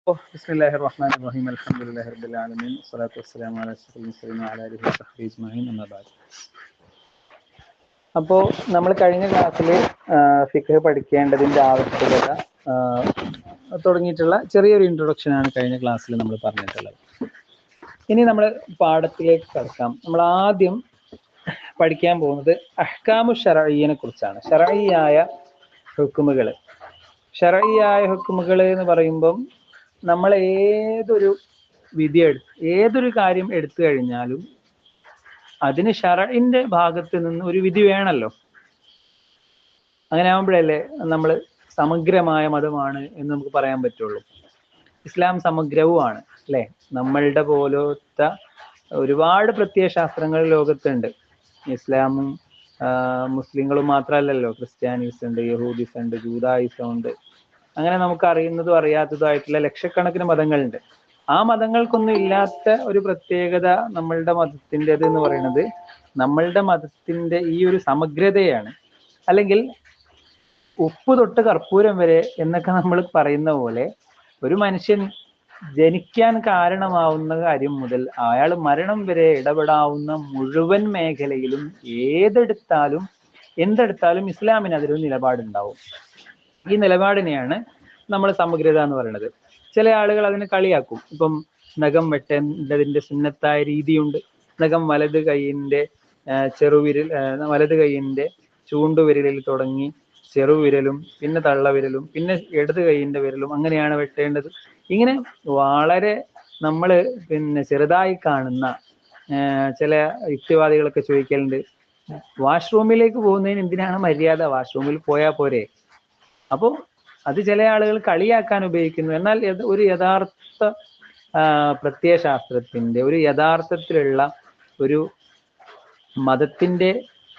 ബിസ്മില്ലാഹിർ റഹ്മാനിർ റഹീം അൽഹംദുലില്ലാഹി റബ്ബിൽ ആലമീൻ വസ്സലാത്തു വസ്സലാമു അലാ അഷ്റഫിൽ മുർസലീൻ വഅലാ ആലിഹി വസഹ്ബിഹി അജ്മഈൻ അമ്മാ ബഅദ്. അപ്പോൾ നമ്മൾ കഴിഞ്ഞ ക്ലാസ്സിൽ ഫിഖ് പഠിക്കേണ്ടതിൻ്റെ ആവശ്യകത തുടങ്ങിയിട്ടുള്ള ചെറിയൊരു ഇൻട്രൊഡക്ഷനാണ് കഴിഞ്ഞ ക്ലാസ്സിൽ നമ്മൾ പറഞ്ഞിട്ടുള്ളത്. ഇനി നമ്മൾ പാഠത്തിലേക്ക് കടക്കാം. നമ്മൾ ആദ്യം പഠിക്കാൻ പോകുന്നത് അഹ്കാമു ശർഈനെ കുറിച്ചാണ്. ശർഈയായ ഹുക്കുമുകൾ. ശർഈയായ ഹുക്കുമുകൾ എന്ന് പറയുമ്പം നമ്മൾ ഏതൊരു കാര്യം എടുത്തു കഴിഞ്ഞാലും അതിന് ശർഇന്റെ ഭാഗത്ത് നിന്ന് ഒരു വിധി വേണമല്ലോ. അങ്ങനെ ആകുമ്പോഴല്ലേ നമ്മൾ സമഗ്രമായ മതമാണ് എന്ന് നമുക്ക് പറയാൻ പറ്റുള്ളൂ. ഇസ്ലാം സമഗ്രവുമാണ് അല്ലേ? നമ്മളുടെ പോലത്തെ ഒരുപാട് പ്രത്യയശാസ്ത്രങ്ങൾ ലോകത്തുണ്ട്. ഇസ്ലാമും മുസ്ലിങ്ങളും മാത്രമല്ലല്ലോ, ക്രിസ്ത്യാനീസ് ഉണ്ട്, യഹൂദിസ് ഉണ്ട്, ജൂതായിസം ഉണ്ട്. അങ്ങനെ നമുക്ക് അറിയുന്നതും അറിയാത്തതുമായിട്ടുള്ള ലക്ഷക്കണക്കിന് മതങ്ങളുണ്ട്. ആ മതങ്ങൾക്കൊന്നും ഇല്ലാത്ത ഒരു പ്രത്യേകത നമ്മളുടെ മതത്തിൻ്റെത് എന്ന് പറയുന്നത് നമ്മളുടെ മതത്തിന്റെ ഈ ഒരു സമഗ്രതയാണ്. അല്ലെങ്കിൽ ഉപ്പ് തൊട്ട് കർപ്പൂരം വരെ എന്നൊക്കെ നമ്മൾ പറയുന്ന പോലെ ഒരു മനുഷ്യൻ ജനിക്കാൻ കാരണമാവുന്ന കാര്യം മുതൽ അയാൾ മരണം വരെ ഇടപെടാവുന്ന മുഴുവൻ മേഖലയിലും എന്തെടുത്താലും ഇസ്ലാമിന് അതിലൊരു നിലപാടുണ്ടാവും. ഈ നിലപാടിനെയാണ് നമ്മൾ സമഗ്രത എന്ന് പറയുന്നത്. ചില ആളുകൾ അതിനെ കളിയാക്കും. ഇപ്പം നഖം വെട്ടേണ്ടതിന്റെ സുന്നത്തായ രീതിയുണ്ട്. നഖം വലത് കൈയിന്റെ ചൂണ്ടുവിരലിൽ തുടങ്ങി ചെറുവിരലും പിന്നെ തള്ളവിരലും പിന്നെ ഇടത് കൈയിന്റെ വിരലും അങ്ങനെയാണ് വെട്ടേണ്ടത്. ഇങ്ങനെ വളരെ നമ്മൾ ചെറുതായി കാണുന്ന ചില യുക്തിവാദികളൊക്കെ ചോദിക്കലുണ്ട്, വാഷ്റൂമിലേക്ക് പോകുന്നതിന് എന്തിനാണ് മര്യാദ? വാഷ്റൂമിൽ പോയാൽ പോരെ? അപ്പോൾ അത് ചില ആളുകൾ കളിയാക്കാൻ ഉപയോഗിക്കുന്നു. എന്നാൽ ഒരു യഥാർത്ഥ പ്രത്യയശാസ്ത്രത്തിന്റെ ഒരു യഥാർത്ഥത്തിലുള്ള ഒരു മതത്തിന്റെ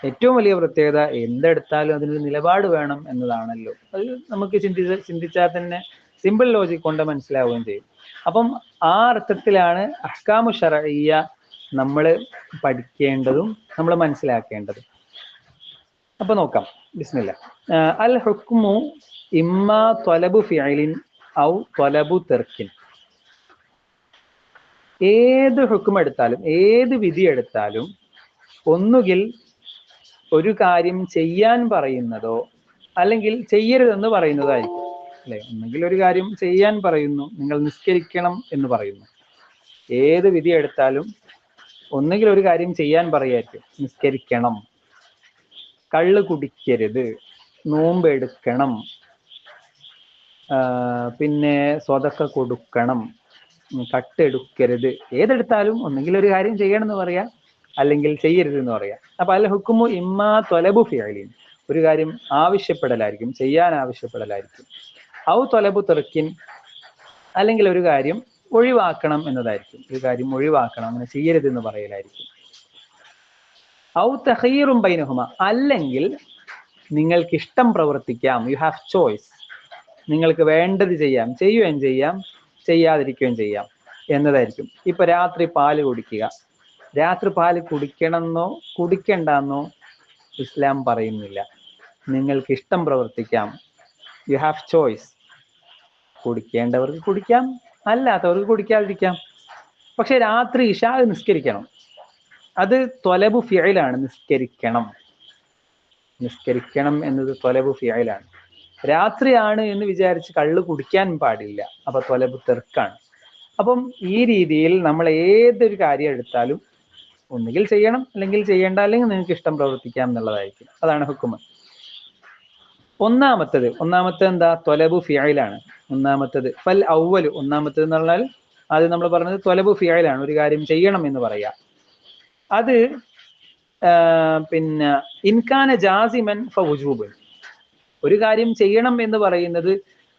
ഏറ്റവും വലിയ പ്രത്യേകത എന്തെടുത്താലും അതിനൊരു നിലപാട് വേണം എന്നതാണല്ലോ. അത് നമുക്ക് ചിന്തിച്ചാൽ തന്നെ സിമ്പിൾ ലോജിക് കൊണ്ട് മനസ്സിലാവുകയും ചെയ്യും. അപ്പം ആ അർത്ഥത്തിലാണ് അഹ്കാമു ശർഈയ നമ്മൾ പഠിക്കേണ്ടതും നമ്മൾ മനസ്സിലാക്കേണ്ടതും. അപ്പൊ നോക്കാം. ബിസ്മില്ലാ. അൽ ഹുക്മു ഇമ്മാ ത്വലബു ഫിഅലിൻ ഔ ത്വലബു തർക്കിൻ. ഏത് ഹുക്ം എടുത്താലും ഏത് വിധി എടുത്താലും ഒന്നുകിൽ ഒരു കാര്യം ചെയ്യാൻ പറയുന്നതോ അല്ലെങ്കിൽ ചെയ്യരുതെന്ന് പറയുന്നതോ ആയിരിക്കും അല്ലെ? ഒന്നുകിൽ ഒരു കാര്യം ചെയ്യാൻ പറയുന്നു, നിങ്ങൾ നിസ്കരിക്കണം എന്ന് പറയുന്നു. ഏത് വിധി എടുത്താലും ഒന്നുകിൽ ഒരു കാര്യം ചെയ്യാൻ പറയായിരിക്കും, നിസ്കരിക്കണം, കള്ള് കുടിക്കരുത്, നോമ്പ് എടുക്കണം, പിന്നെ സ്വതക്ക കൊടുക്കണം, കട്ടെടുക്കരുത്. ഏതെടുത്താലും ഒന്നെങ്കിൽ ഒരു കാര്യം ചെയ്യണം എന്ന് പറയാം, അല്ലെങ്കിൽ ചെയ്യരുത് എന്ന് പറയാം. അപ്പൊ അൽ ഹുക്മു ഇമ്മാ ത്വലബു ഫിഅലിൻ, ഒരു കാര്യം ആവശ്യപ്പെടലായിരിക്കും, ചെയ്യാൻ ആവശ്യപ്പെടലായിരിക്കും. ഔ ത്വലബു തർക്കിൻ, അല്ലെങ്കിൽ ഒരു കാര്യം ഒഴിവാക്കണം എന്നതായിരിക്കും. ഒരു കാര്യം ഒഴിവാക്കണം, അങ്ങനെ ചെയ്യരുത് എന്ന് പറയലായിരിക്കും. ഔ തഖീറും ബൈനഹുമ, അല്ലെങ്കിൽ നിങ്ങൾക്ക് ഇഷ്ടം പ്രവർത്തിക്കാം, യു ഹാവ് ചോയ്സ്, നിങ്ങൾക്ക് വേണ്ടത് ചെയ്യാം, ചെയ്യുകയും ചെയ്യാം ചെയ്യാതിരിക്കുകയും ചെയ്യാം എന്നതായിരിക്കും. ഇപ്പൊ രാത്രി പാല് കുടിക്കുക, രാത്രി പാല് കുടിക്കണമെന്നോ കുടിക്കണ്ടെന്നോ ഇസ്ലാം പറയുന്നില്ല. നിങ്ങൾക്ക് ഇഷ്ടം പ്രവർത്തിക്കാം, യു ഹാവ് ചോയ്സ്. കുടിക്കേണ്ടവർക്ക് കുടിക്കാം, അല്ലാത്തവർക്ക് കുടിക്കാതിരിക്കാം. പക്ഷെ രാത്രി ഇശാ നിസ്കരിക്കണം, അത് ത്വലബു ഫിഅലാണ്. നിസ്കരിക്കണം എന്നത് ത്വലബു ഫിഅലാണ്. രാത്രിയാണ് എന്ന് വിചാരിച്ച് കള്ള് കുടിക്കാൻ പാടില്ല, അപ്പൊ ത്വലബു തർക്കാണ്. അപ്പം ഈ രീതിയിൽ നമ്മൾ ഏതൊരു കാര്യം എടുത്താലും ഒന്നുകിൽ ചെയ്യണം, അല്ലെങ്കിൽ ചെയ്യേണ്ട, അല്ലെങ്കിൽ നിങ്ങൾക്ക് ഇഷ്ടം പ്രവർത്തിക്കാം എന്നുള്ളതായിരിക്കും. അതാണ് ഹുക്മ്. ഒന്നാമത്തത് എന്താ? ത്വലബു ഫിഅലാണ്. ഫൽ അവ്വലു, ഒന്നാമത്തത് എന്ന് പറഞ്ഞാൽ ആദ്യം നമ്മൾ പറഞ്ഞത് ത്വലബു ഫിഅലാണ്, ഒരു കാര്യം ചെയ്യണം എന്ന് പറയാ. അത് ഇൻകാന ജാസിമൻ ഫവുജൂബൻ, ഒരു കാര്യം ചെയ്യണം എന്ന് പറയുന്നത്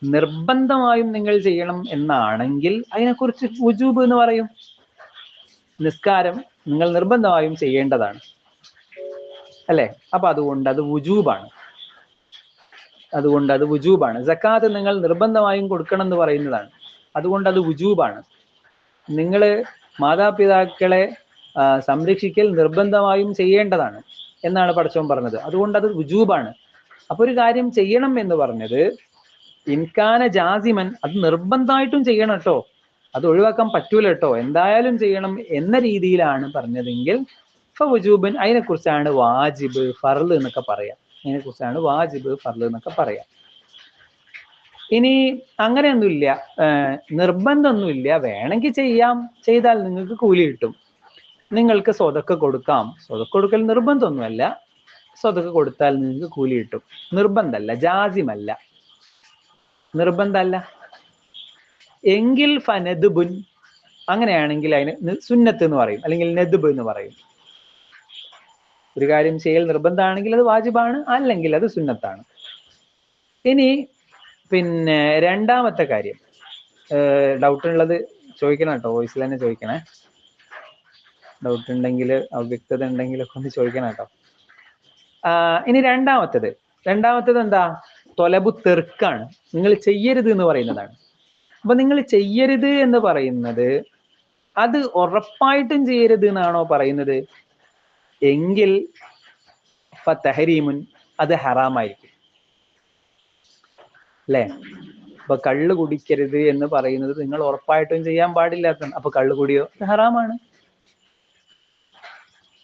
നിർബന്ധമായും നിങ്ങൾ ചെയ്യണം എന്നാണെങ്കിൽ അതിനെക്കുറിച്ച് വുജൂബ് എന്ന് പറയും. നിസ്കാരം നിങ്ങൾ നിർബന്ധമായും ചെയ്യേണ്ടതാണ് അല്ലെ? അപ്പൊ അതുകൊണ്ട് അത് വുജൂബാണ്. സക്കാത്ത് നിങ്ങൾ നിർബന്ധമായും കൊടുക്കണം എന്ന് പറയുന്നതാണ്, അതുകൊണ്ട് അത് വുജൂബാണ്. നിങ്ങൾ മാതാപിതാക്കളെ സംരക്ഷിക്കൽ നിർബന്ധമായും ചെയ്യേണ്ടതാണ് എന്നാണ് പടച്ചവൻ പറഞ്ഞത്, അതുകൊണ്ട് അത് വുജൂബാണ്. അപ്പൊ ഒരു കാര്യം ചെയ്യണം എന്ന് പറഞ്ഞത് ഇൻകാന ജാസിമൻ, അത് നിർബന്ധമായിട്ടും ചെയ്യണം കേട്ടോ, അത് ഒഴിവാക്കാൻ പറ്റൂല കേട്ടോ, എന്തായാലും ചെയ്യണം എന്ന രീതിയിലാണ് പറഞ്ഞതെങ്കിൽ ഫവുജൂബൻ, അതിനെക്കുറിച്ചാണ് വാജിബ് ഫർള് എന്നൊക്കെ പറയാം. അതിനെക്കുറിച്ചാണ് വാജിബ് ഫർള് എന്നൊക്കെ പറയാം. ഇനി അങ്ങനെയൊന്നുമില്ല, നിർബന്ധമൊന്നുമില്ല, വേണമെങ്കിൽ ചെയ്യാം, ചെയ്താൽ നിങ്ങൾക്ക് കൂലി കിട്ടും, നിങ്ങൾക്ക് സ്വതക്ക കൊടുക്കാം, സ്വതക്ക കൊടുക്കൽ നിർബന്ധമൊന്നുമല്ല, സ്വതക്ക കൊടുത്താൽ നിങ്ങൾക്ക് കൂലി കിട്ടും, നിർബന്ധമല്ല, ജാസിമല്ല, നിർബന്ധമല്ല. എങ്കിൽ ഫനദ്ബുൻ, അങ്ങനെയാണെങ്കിൽ അതിന് സുന്നത്ത് എന്ന് പറയും, അല്ലെങ്കിൽ നദ്ബ് എന്ന് പറയും. ഒരു കാര്യം ചെയ്യൽ നിർബന്ധമാണെങ്കിൽ അത് വാജിബാണ്, അല്ലെങ്കിൽ അത് സുന്നത്താണ്. ഇനി പിന്നെ രണ്ടാമത്തെ കാര്യം, ഡൗട്ട് ഉള്ളത് ചോദിക്കണം കേട്ടോ, വോയിസിൽ തന്നെ ചോദിക്കണേ, ഡൗട്ട് ഉണ്ടെങ്കിൽ അവ്യക്തത ഉണ്ടെങ്കിലൊക്കെ ഒന്ന് ചോദിക്കണം കേട്ടോ. ഇനി രണ്ടാമത്തേത് എന്താ? തൊലബു തെർക്കാണ്, നിങ്ങൾ ചെയ്യരുത് എന്ന് പറയുന്നതാണ്. അപ്പൊ നിങ്ങൾ ചെയ്യരുത് എന്ന് പറയുന്നത് അത് ഉറപ്പായിട്ടും ചെയ്യരുത് എന്നാണോ പറയുന്നത്? എങ്കിൽ ഫതഹരീമുൻ, അത് ഹറാമായിരിക്കും അല്ലേ? അപ്പൊ കള്ള് കുടിക്കരുത് എന്ന് പറയുന്നത് നിങ്ങൾ ഉറപ്പായിട്ടും ചെയ്യാൻ പാടില്ലാത്ത, അപ്പൊ കള്ള് കുടിയോ? അത് ഹറാമാണ്.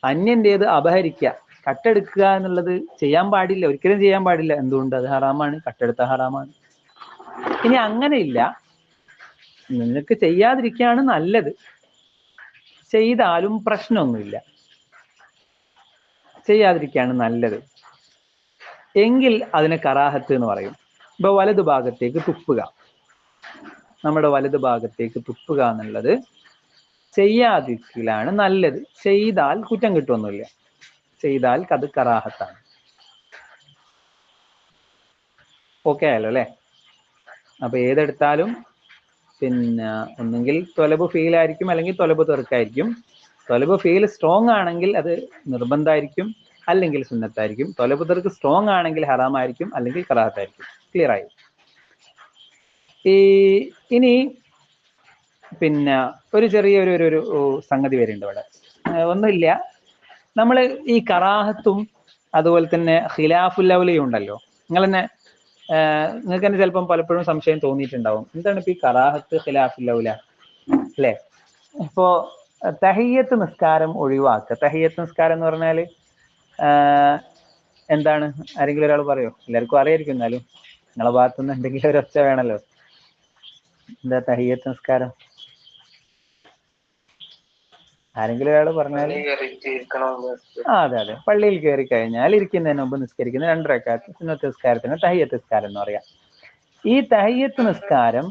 അന്യന്റേത് അപഹരിക്കുക, കട്ടെടുക്കുക എന്നുള്ളത് ചെയ്യാൻ പാടില്ല, ഒരിക്കലും ചെയ്യാൻ പാടില്ല. എന്തുകൊണ്ട്? അത് ഹറാമാണ്, കട്ടെടുത്ത ഹറാമാണ്. ഇനി അങ്ങനെയില്ല, നിങ്ങൾക്ക് ചെയ്യാതിരിക്കുകയാണ് നല്ലത്, ചെയ്താലും പ്രശ്നമൊന്നുമില്ല, ചെയ്യാതിരിക്കുകയാണ് നല്ലത് എങ്കിൽ അതിനെ കറാഹത്ത് എന്ന് പറയും. ഇപ്പൊ വലതു ഭാഗത്തേക്ക് തുപ്പുക, നമ്മുടെ വലതു ഭാഗത്തേക്ക് തുപ്പുക എന്നുള്ളത് ചെയ്യാതിരിക്കലാണ് നല്ലത്, ചെയ്താൽ കുറ്റം കിട്ടുമൊന്നുമില്ല, ചെയ്താൽ അത് കറാഹത്താണ്. ഓക്കെ ആയല്ലോ അല്ലെ? അപ്പൊ ഏതെടുത്താലും പിന്നെ ഒന്നെങ്കിൽ തൊലബ് ഫീൽ ആയിരിക്കും, അല്ലെങ്കിൽ തൊലബ് തെറുക്കായിരിക്കും. തൊലബ് ഫീൽ സ്ട്രോങ് ആണെങ്കിൽ അത് നിർബന്ധമായിരിക്കും, അല്ലെങ്കിൽ സുന്നത്തായിരിക്കും. തൊലബ് തെർക്ക് സ്ട്രോങ് ആണെങ്കിൽ ഹറാമായിരിക്കും, അല്ലെങ്കിൽ കറാഹത്തായിരിക്കും. ക്ലിയർ ആയി? ഇനി പിന്നെ ഒരു ചെറിയൊരു സംഗതി വരുന്നുണ്ട് ഇവിടെ. ഒന്നുമില്ല, നമ്മൾ ഈ കറാഹത്തും അതുപോലെ തന്നെ ഖിലാഫുൽ ഔലയും ഉണ്ടല്ലോ, നിങ്ങൾക്ക് തന്നെ ചിലപ്പം പലപ്പോഴും സംശയം തോന്നിയിട്ടുണ്ടാവും, എന്താണ് ഇപ്പൊ ഈ കറാഹത്ത് ഖിലാഫുൽ ഔല അല്ലേ? ഇപ്പോ തഹിയ്യത്ത് നിസ്കാരം ഒഴിവാക്കുക. തഹിയ്യത്ത് നിസ്കാരം എന്ന് പറഞ്ഞാല് എന്താണ്? ആരെങ്കിലും ഒരാൾ പറയോ? എല്ലാവർക്കും അറിയായിരിക്കും, എന്നാലും നിങ്ങളെ ഭാഗത്തുനിന്ന് എന്തെങ്കിലും ഒരു ഒച്ച വേണമല്ലോ. എന്താ തഹിയ്യത്ത് നിസ്കാരം? ആരെങ്കിലും ഒരാൾ പറഞ്ഞാൽ. അതെ, പള്ളിയിൽ കയറി കഴിഞ്ഞാൽ ഇരിക്കുന്നതിന് മുമ്പ് നിസ്കരിക്കുന്ന 2 റക്അത്ത് സുന്നത്ത് നിസ്കാരത്തിന് തഹിയ്യത്ത് നിസ്കാരം എന്ന് പറയാം. ഈ തഹിയ്യത്ത് നിസ്കാരം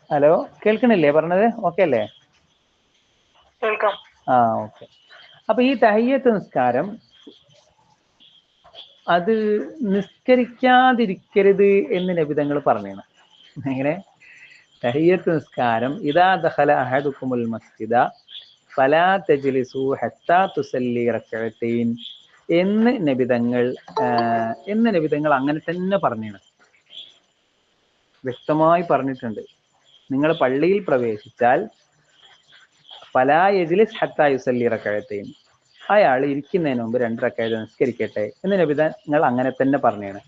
ഹലോ, കേൾക്കണില്ലേ പറഞ്ഞത്? ഓക്കെ അല്ലേ? ഓക്കെ. അപ്പൊ ഈ തഹിയ്യത്ത് നിസ്കാരം അത് നിസ്കരിക്കാതിരിക്കരുത് എന്ന് നബി തങ്ങൾ പറഞ്ഞാണ്. എങ്ങനെ? തഹിയ്യത്ത് നിസ്കാരം ഇദാ ദഖല അഹദുകുമുൽ മസ്ജിദ ഫലാ തജ്ലിസു ഹത്താ തുസല്ലി റക്അത്തൈൻ എന്ന് നബി തങ്ങൾ അങ്ങനെ തന്നെ പറഞ്ഞാണ്, വ്യക്തമായി പറഞ്ഞിട്ടുണ്ട്. നിങ്ങൾ പള്ളിയിൽ പ്രവേശിച്ചാൽ ഫലാ യജ്ലിസ് ഹത്താ യുസല്ലി റക്അത്തൈൻ, അയാൾ ഇരിക്കുന്നതിന് മുമ്പ് 2 റക്അത്ത് നിസ്കരിക്കട്ടെ എന്ന് നബി തങ്ങൾ അങ്ങനെ തന്നെ പറഞ്ഞാണ്.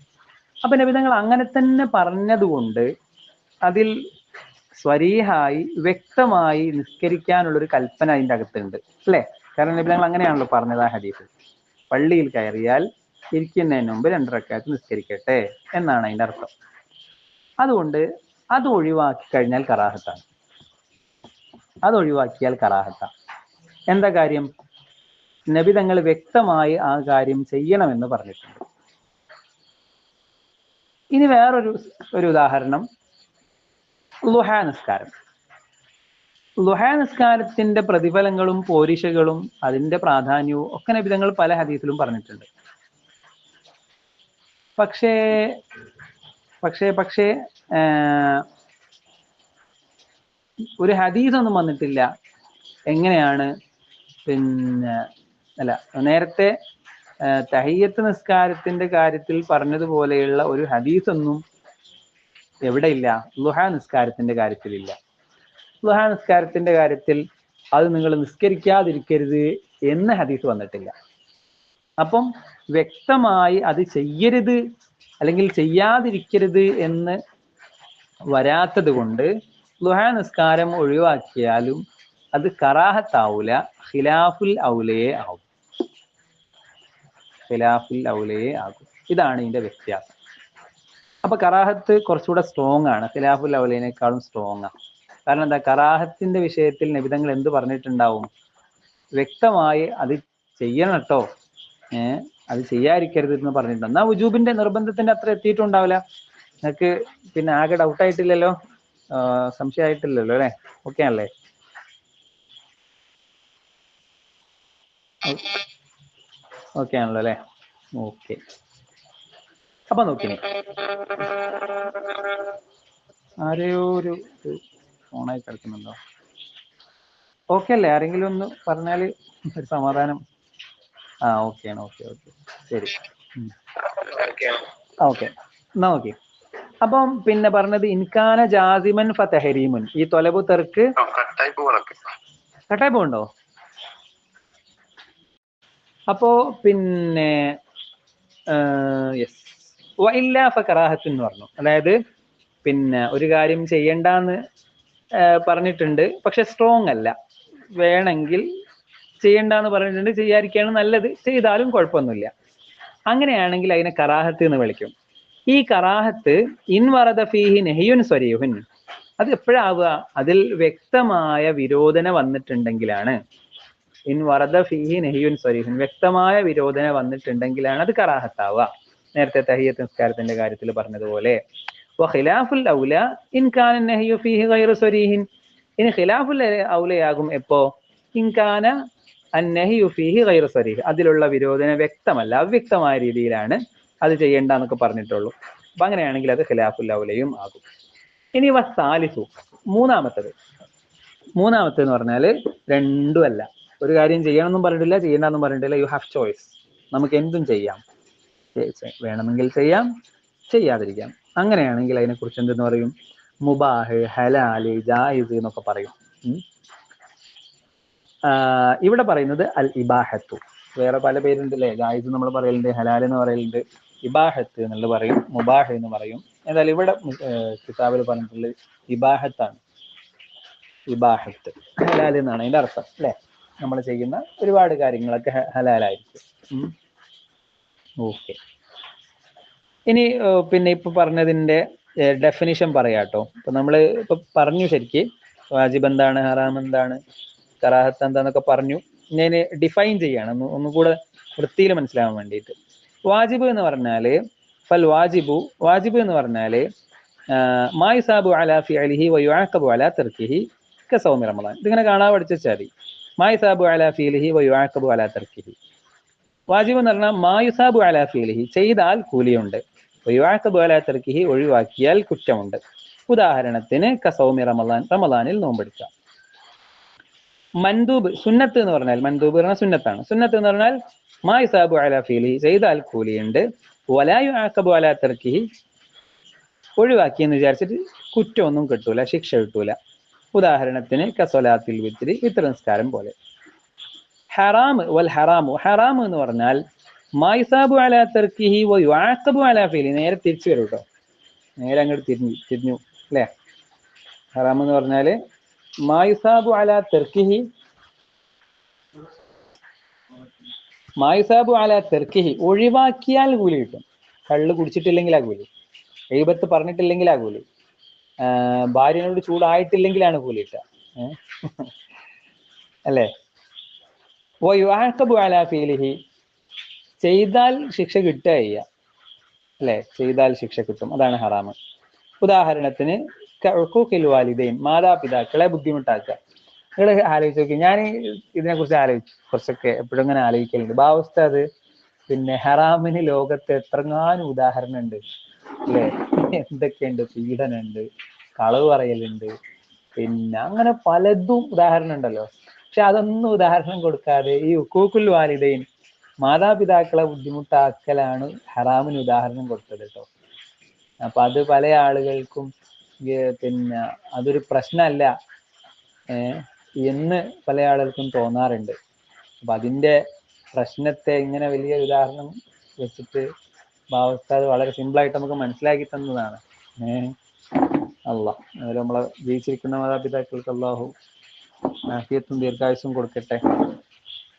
അപ്പൊ നബി തങ്ങൾ അങ്ങനെ തന്നെ പറഞ്ഞതുകൊണ്ട് അതിൽ സ്വരീഹായി വ്യക്തമായി നിസ്കരിക്കാനുള്ളൊരു കൽപ്പന അതിൻ്റെ അകത്തുണ്ട് അല്ലേ? കാരണം നബി തങ്ങൾ അങ്ങനെയാണല്ലോ പറഞ്ഞത് ആ ഹദീസ്. പള്ളിയിൽ കയറിയാൽ ഇരിക്കുന്നതിന് മുമ്പ് 2 റക്അത്ത് നിസ്കരിക്കട്ടെ എന്നാണ് അതിൻ്റെ അർത്ഥം. അതുകൊണ്ട് അത് ഒഴിവാക്കി കഴിഞ്ഞാൽ കറാഹത്താണ്, അത് ഒഴിവാക്കിയാൽ കറാഹത്താണ്. എന്താ കാര്യം? നബി തങ്ങൾ വ്യക്തമായി ആ കാര്യം ചെയ്യണമെന്ന് പറഞ്ഞിട്ടുണ്ട്. ഇനി വേറൊരു ഉദാഹരണം, ളുഹാ നിസ്കാരം. ളുഹാ നിസ്കാരത്തിന്റെ പ്രതിഫലങ്ങളും പോരിശകളും അതിന്റെ പ്രാധാന്യവും ഒക്കെ നബി തങ്ങൾ പല ഹദീസിലും പറഞ്ഞിട്ടുണ്ട്. പക്ഷേ ഒരു ഹദീസ് ഒന്നും വന്നിട്ടില്ല എങ്ങനെയാണ് നേരത്തെ തഹിയ്യത്ത് നിസ്കാരത്തിന്റെ കാര്യത്തിൽ പറഞ്ഞതുപോലെയുള്ള ഒരു ഹദീസൊന്നും എവിടെ ഇല്ല? ളുഹാ നിസ്കാരത്തിന്റെ കാര്യത്തിലില്ല. ളുഹാ നിസ്കാരത്തിന്റെ കാര്യത്തിൽ അത് നിങ്ങൾ നിസ്കരിക്കാതിരിക്കരുത് എന്ന ഹദീസ് വന്നിട്ടില്ല. അപ്പം വ്യക്തമായി അത് ചെയ്യരുത് അല്ലെങ്കിൽ ചെയ്യാതിരിക്കരുത് എന്ന് വരാത്തത് കൊണ്ട് ളുഹാ നിസ്കാരം ഒഴിവാക്കിയാലും അത് കറാഹത്താവൂല, ഖിലാഫുൽ ഔലയെ ആവും. ഖിലാഫുൽ ഔലയെ ആകും. ഇതാണ് ഇതിന്റെ വ്യത്യാസം. അപ്പൊ കറാഹത്ത് കുറച്ചുകൂടെ സ്ട്രോങ് ആണ്, ഖിലാഫുൽ ഔലയേക്കാളും സ്ട്രോങ് ആണ്. കാരണം എന്താ, കറാഹത്തിന്റെ വിഷയത്തിൽ നബിതങ്ങൾ എന്ത് പറഞ്ഞിട്ടുണ്ടാവും? വ്യക്തമായി അത് ചെയ്യണം കേട്ടോ, അത് ചെയ്യാതിരിക്കരുത് എന്ന് പറഞ്ഞിട്ടുണ്ട്. എന്നാ വുജൂബിന്റെ നിർബന്ധത്തിന്റെ അത്ര എത്തിയിട്ടുണ്ടാവില്ല. നിങ്ങൾക്ക് പിന്നെ ആകെ ഡൗട്ട് ആയിട്ടില്ലല്ലോ, സംശയമായിട്ടില്ലല്ലോ അല്ലെ? ഓക്കെ ആണല്ലേ? ഓക്കെ ആണല്ലോ അല്ലെ? ഓക്കെ. അപ്പൊ നോക്കിനി, ആരെയോ ഒരു ഫോണായി കിടക്കുന്നുണ്ടോ? ഓക്കെ അല്ലേ? ആരെങ്കിലും ഒന്ന് പറഞ്ഞാല് ഒരു സമാധാനം. ഓക്കെ ആണ്. ഓക്കെ ഓക്കെ, ശരി. ഓക്കെ, എന്നാ നോക്കി. അപ്പം പിന്നെ പറഞ്ഞത് ഇൻകാന ജാസിമൻ ഫതഹരീമുൻ. ഈ തൊലബു തെർക്ക് കട്ടായി പോകണ്ടോ? അപ്പോ പിന്നെ യെസ്, വഇല്ല ഫകറാഹത്ത് എന്ന് പറഞ്ഞു. അതായത് പിന്നെ ഒരു കാര്യം ചെയ്യണ്ടെന്ന് പറഞ്ഞിട്ടുണ്ട്, പക്ഷെ സ്ട്രോങ് അല്ല. വേണമെങ്കിൽ ചെയ്യണ്ടെന്ന് പറഞ്ഞിട്ടുണ്ട്, ചെയ്യാതിരിക്കുകയാണ് നല്ലത്, ചെയ്താലും കുഴപ്പമൊന്നുമില്ല. അങ്ങനെയാണെങ്കിൽ അതിനെ കറാഹത്ത് എന്ന് വിളിക്കും. ഈ കറാഹത്ത് ഇൻ വറദ ഫീഹി നഹിയുൻ സ്വരീഹുൻ, അത് എപ്പോഴാവുക? അതിൽ വ്യക്തമായ വിരോധന വന്നിട്ടുണ്ടെങ്കിലാണ്. ഇൻ വറദ ഫീഹി നഹിയുൻ സ്വരീഹുൻ, വ്യക്തമായ വിരോധന വന്നിട്ടുണ്ടെങ്കിലാണ് അത് കറാഹത്താവുക. നേരത്തെ തഹിയ്യത്ത് നിസ്കാരത്തിന്റെ കാര്യത്തിൽ പറഞ്ഞതുപോലെ. വഖിലാഫുൽ ഔല ഇൻ കാന നഹിയു ഫീഹി ഗൈറു സ്വരീഹിൻ. ഇനി ഖിലാഫുൽ ഔലയാകും എപ്പോ? ഇൻ കാന അന്നഹിയു ഫീഹി ഗൈറു സ്വരീഹ്, അതിലുള്ള വിരോധന വ്യക്തമല്ല, അവ്യക്തമായ രീതിയിലാണ് അത് ചെയ്യേണ്ട എന്നൊക്കെ പറഞ്ഞിട്ടുള്ളൂ. അപ്പൊ അങ്ങനെയാണെങ്കിൽ അത് ഖിലാഫുൽ ഔലയും ആകും. ഇനി വസാലിസു, മൂന്നാമത്തേത് എന്ന് പറഞ്ഞാല് രണ്ടും അല്ല. ഒരു കാര്യം ചെയ്യണമെന്നും പറഞ്ഞിട്ടില്ല, ചെയ്യണ്ടെന്നും പറഞ്ഞിട്ടില്ല. You have choice. നമുക്ക് എന്തും ചെയ്യാം, വേണമെങ്കിൽ ചെയ്യാം, ചെയ്യാതിരിക്കാം. അങ്ങനെയാണെങ്കിൽ അതിനെ കുറിച്ച് എന്തെന്ന് പറയും? മുബാഹ്, ഹലാല്, ജായിസ് എന്നൊക്കെ പറയും. ഇവിടെ പറയുന്നത് അൽ ഇബാഹത്തു. വേറെ പല പേരുണ്ടല്ലേ, ജായിസ് നമ്മൾ പറയലുണ്ട്, ഹലാൽ എന്ന് പറയലുണ്ട്, ഇബാഹത്ത് എന്നുള്ളത് പറയും, മുബാഹ് എന്ന് പറയും. എന്തായാലും ഇവിടെ കിതാബിൽ പറഞ്ഞിട്ടുള്ളത് ഇബാഹത്താണ്. ഇബാഹത്ത്, ഹലാൽ എന്നാണ് അതിന്റെ അർത്ഥം അല്ലെ? നമ്മൾ ചെയ്യുന്ന ഒരുപാട് കാര്യങ്ങളൊക്കെ ഹലാലായിരിക്കും. ഓക്കെ. ഇനി പിന്നെ ഇപ്പൊ പറഞ്ഞതിന്റെ ഡെഫിനിഷൻ പറയാട്ടോ. ഇപ്പൊ നമ്മള് ഇപ്പൊ പറഞ്ഞു ശരിക്ക് വാജിബ് എന്താണ്, ഹറാം എന്താണ്, കറാഹത്ത് എന്താന്നൊക്കെ പറഞ്ഞു. ഞാൻ ഡിഫൈൻ ചെയ്യാണ് ഒന്നുകൂടെ വൃത്തിയിൽ മനസ്സിലാവാൻ വേണ്ടിയിട്ട്. വാജിബ് എന്ന് പറഞ്ഞാല് ഫൽ വാജിബു, വാജിബ് എന്ന് പറഞ്ഞാല് മാ യുസാബു അലാ ഫിഅലിഹി വയുഅഖബു അലാ തർക്കിഹി കസൗമി റമളാൻ. ഇതിങ്ങനെ കാണാൻ പഠിച്ചു വെച്ചാൽ മതി. മാ യുസാബു അലാ ഫിഅലിഹി വയുഅഖബു അലാ തർക്കിഹി. വാജിബ് എന്ന് പറഞ്ഞാൽ മാ യുസാബു അലാ ഫിഅലിഹി, ചെയ്താൽ കൂലിയുണ്ട്, വയുഅഖബു അലാ തർക്കിഹി, ഒഴിവാക്കിയാൽ കുറ്റമുണ്ട്. ഉദാഹരണത്തിന് കസൗമി റമളാൻ, റമളാനിൽ നോമ്പെടുക്കാം. മൻദൂബ്, സുന്നത്ത് എന്ന് പറഞ്ഞാൽ, മൻദൂബ് പറഞ്ഞാൽ സുന്നത്താണ്. സുന്നത്ത് എന്ന് പറഞ്ഞാൽ മാ യുസാബു അലാ ഫിഅലിഹി, ചെയ്താൽ കൂലിയുണ്ട്, വലാ യുഅഖബു അലാ തർക്കിഹി, ഒഴിവാക്കി എന്ന് വിചാരിച്ചിട്ട് കുറ്റമൊന്നും കിട്ടൂല, ശിക്ഷ കിട്ടൂല. ഉദാഹരണത്തിന് കസലാത്തിൽ വിത്രി, വിത്ര നിസ്കാരം പോലെ. ഹറാം വൽ ഹറാമു, ഹറാം എന്ന് പറഞ്ഞാൽ മാ യുസാബു അലാ തർക്കിഹി വയുഅഖബു അലാ ഫിഅലിഹി. നേരെ തിരിച്ചു വരും കേട്ടോ, നേരെ അങ്ങോട്ട് തിരിഞ്ഞു അല്ലേ? ഹറാം എന്ന് പറഞ്ഞാല് മാ യുസാബു അലാ തർക്കിഹി, മാ യുസാബു അലാ തർക്കിഹി, ഒഴിവാക്കിയാൽ കൂലി കിട്ടും. കള്ള് കുടിച്ചിട്ടില്ലെങ്കിൽ ആ കൂലി, ഗീബത്ത് പറഞ്ഞിട്ടില്ലെങ്കിൽ ആ കൂലി, ഭാര്യനോട് ചൂടായിട്ടില്ലെങ്കിലാണ് കൂലി കിട്ടുക, അല്ലേ? വയുഅഖബു അലാ ഫിഅലിഹി, ചെയ്താൽ ശിക്ഷ കിട്ടുക ചെയ്യുക, അല്ലെ? ചെയ്താൽ ശിക്ഷ കിട്ടും, അതാണ് ഹറാമ്. ഉദാഹരണത്തിന് കഉഖൂഖിൽ വാലിദൈൻ, മാതാപിതാക്കളെ ബുദ്ധിമുട്ടാക്കുക. നിങ്ങൾ ആലോചിച്ച് നോക്കി, ഞാൻ ഇതിനെ കുറിച്ച് കുറച്ചൊക്കെ എപ്പോഴും ഇങ്ങനെ ആലോചിക്കലുണ്ട്. ഉസ്താദ്, പിന്നെ ഹറാമിന് ലോകത്ത് എത്രങ്ങാനും ഉദാഹരണം ഉണ്ട് അല്ലേ? എന്തൊക്കെയുണ്ട്, പീഡനുണ്ട്, കളവ് പറയലുണ്ട്, പിന്നെ അങ്ങനെ പലതും ഉദാഹരണം ഉണ്ടല്ലോ. പക്ഷെ അതൊന്നും ഉദാഹരണം കൊടുക്കാതെ ഈ ഉഖൂഖുൽ വാലിദൈൻ, മാതാപിതാക്കളെ ബുദ്ധിമുട്ടാക്കലാണ് ഹറാമിന് ഉദാഹരണം കൊടുത്തത് കേട്ടോ. അപ്പൊ അത് പല ആളുകൾക്കും പിന്നെ അതൊരു പ്രശ്നമല്ല എന്ന് പല ആളുകൾക്കും തോന്നാറുണ്ട്. അപ്പൊ അതിന്റെ പ്രശ്നത്തെ ഇങ്ങനെ വലിയ ഉദാഹരണം വെച്ചിട്ട് ഉസ്താദ് വളരെ സിമ്പിളായിട്ട് നമുക്ക് മനസ്സിലാക്കി തന്നതാണ്. അള്ളാഹ് അതിൽ നമ്മളെ ജീവിച്ചിരിക്കുന്ന മാതാപിതാക്കൾക്ക് അള്ളാഹു ആഫിയത്തും ദീർഘായുസ്സും കൊടുക്കട്ടെ.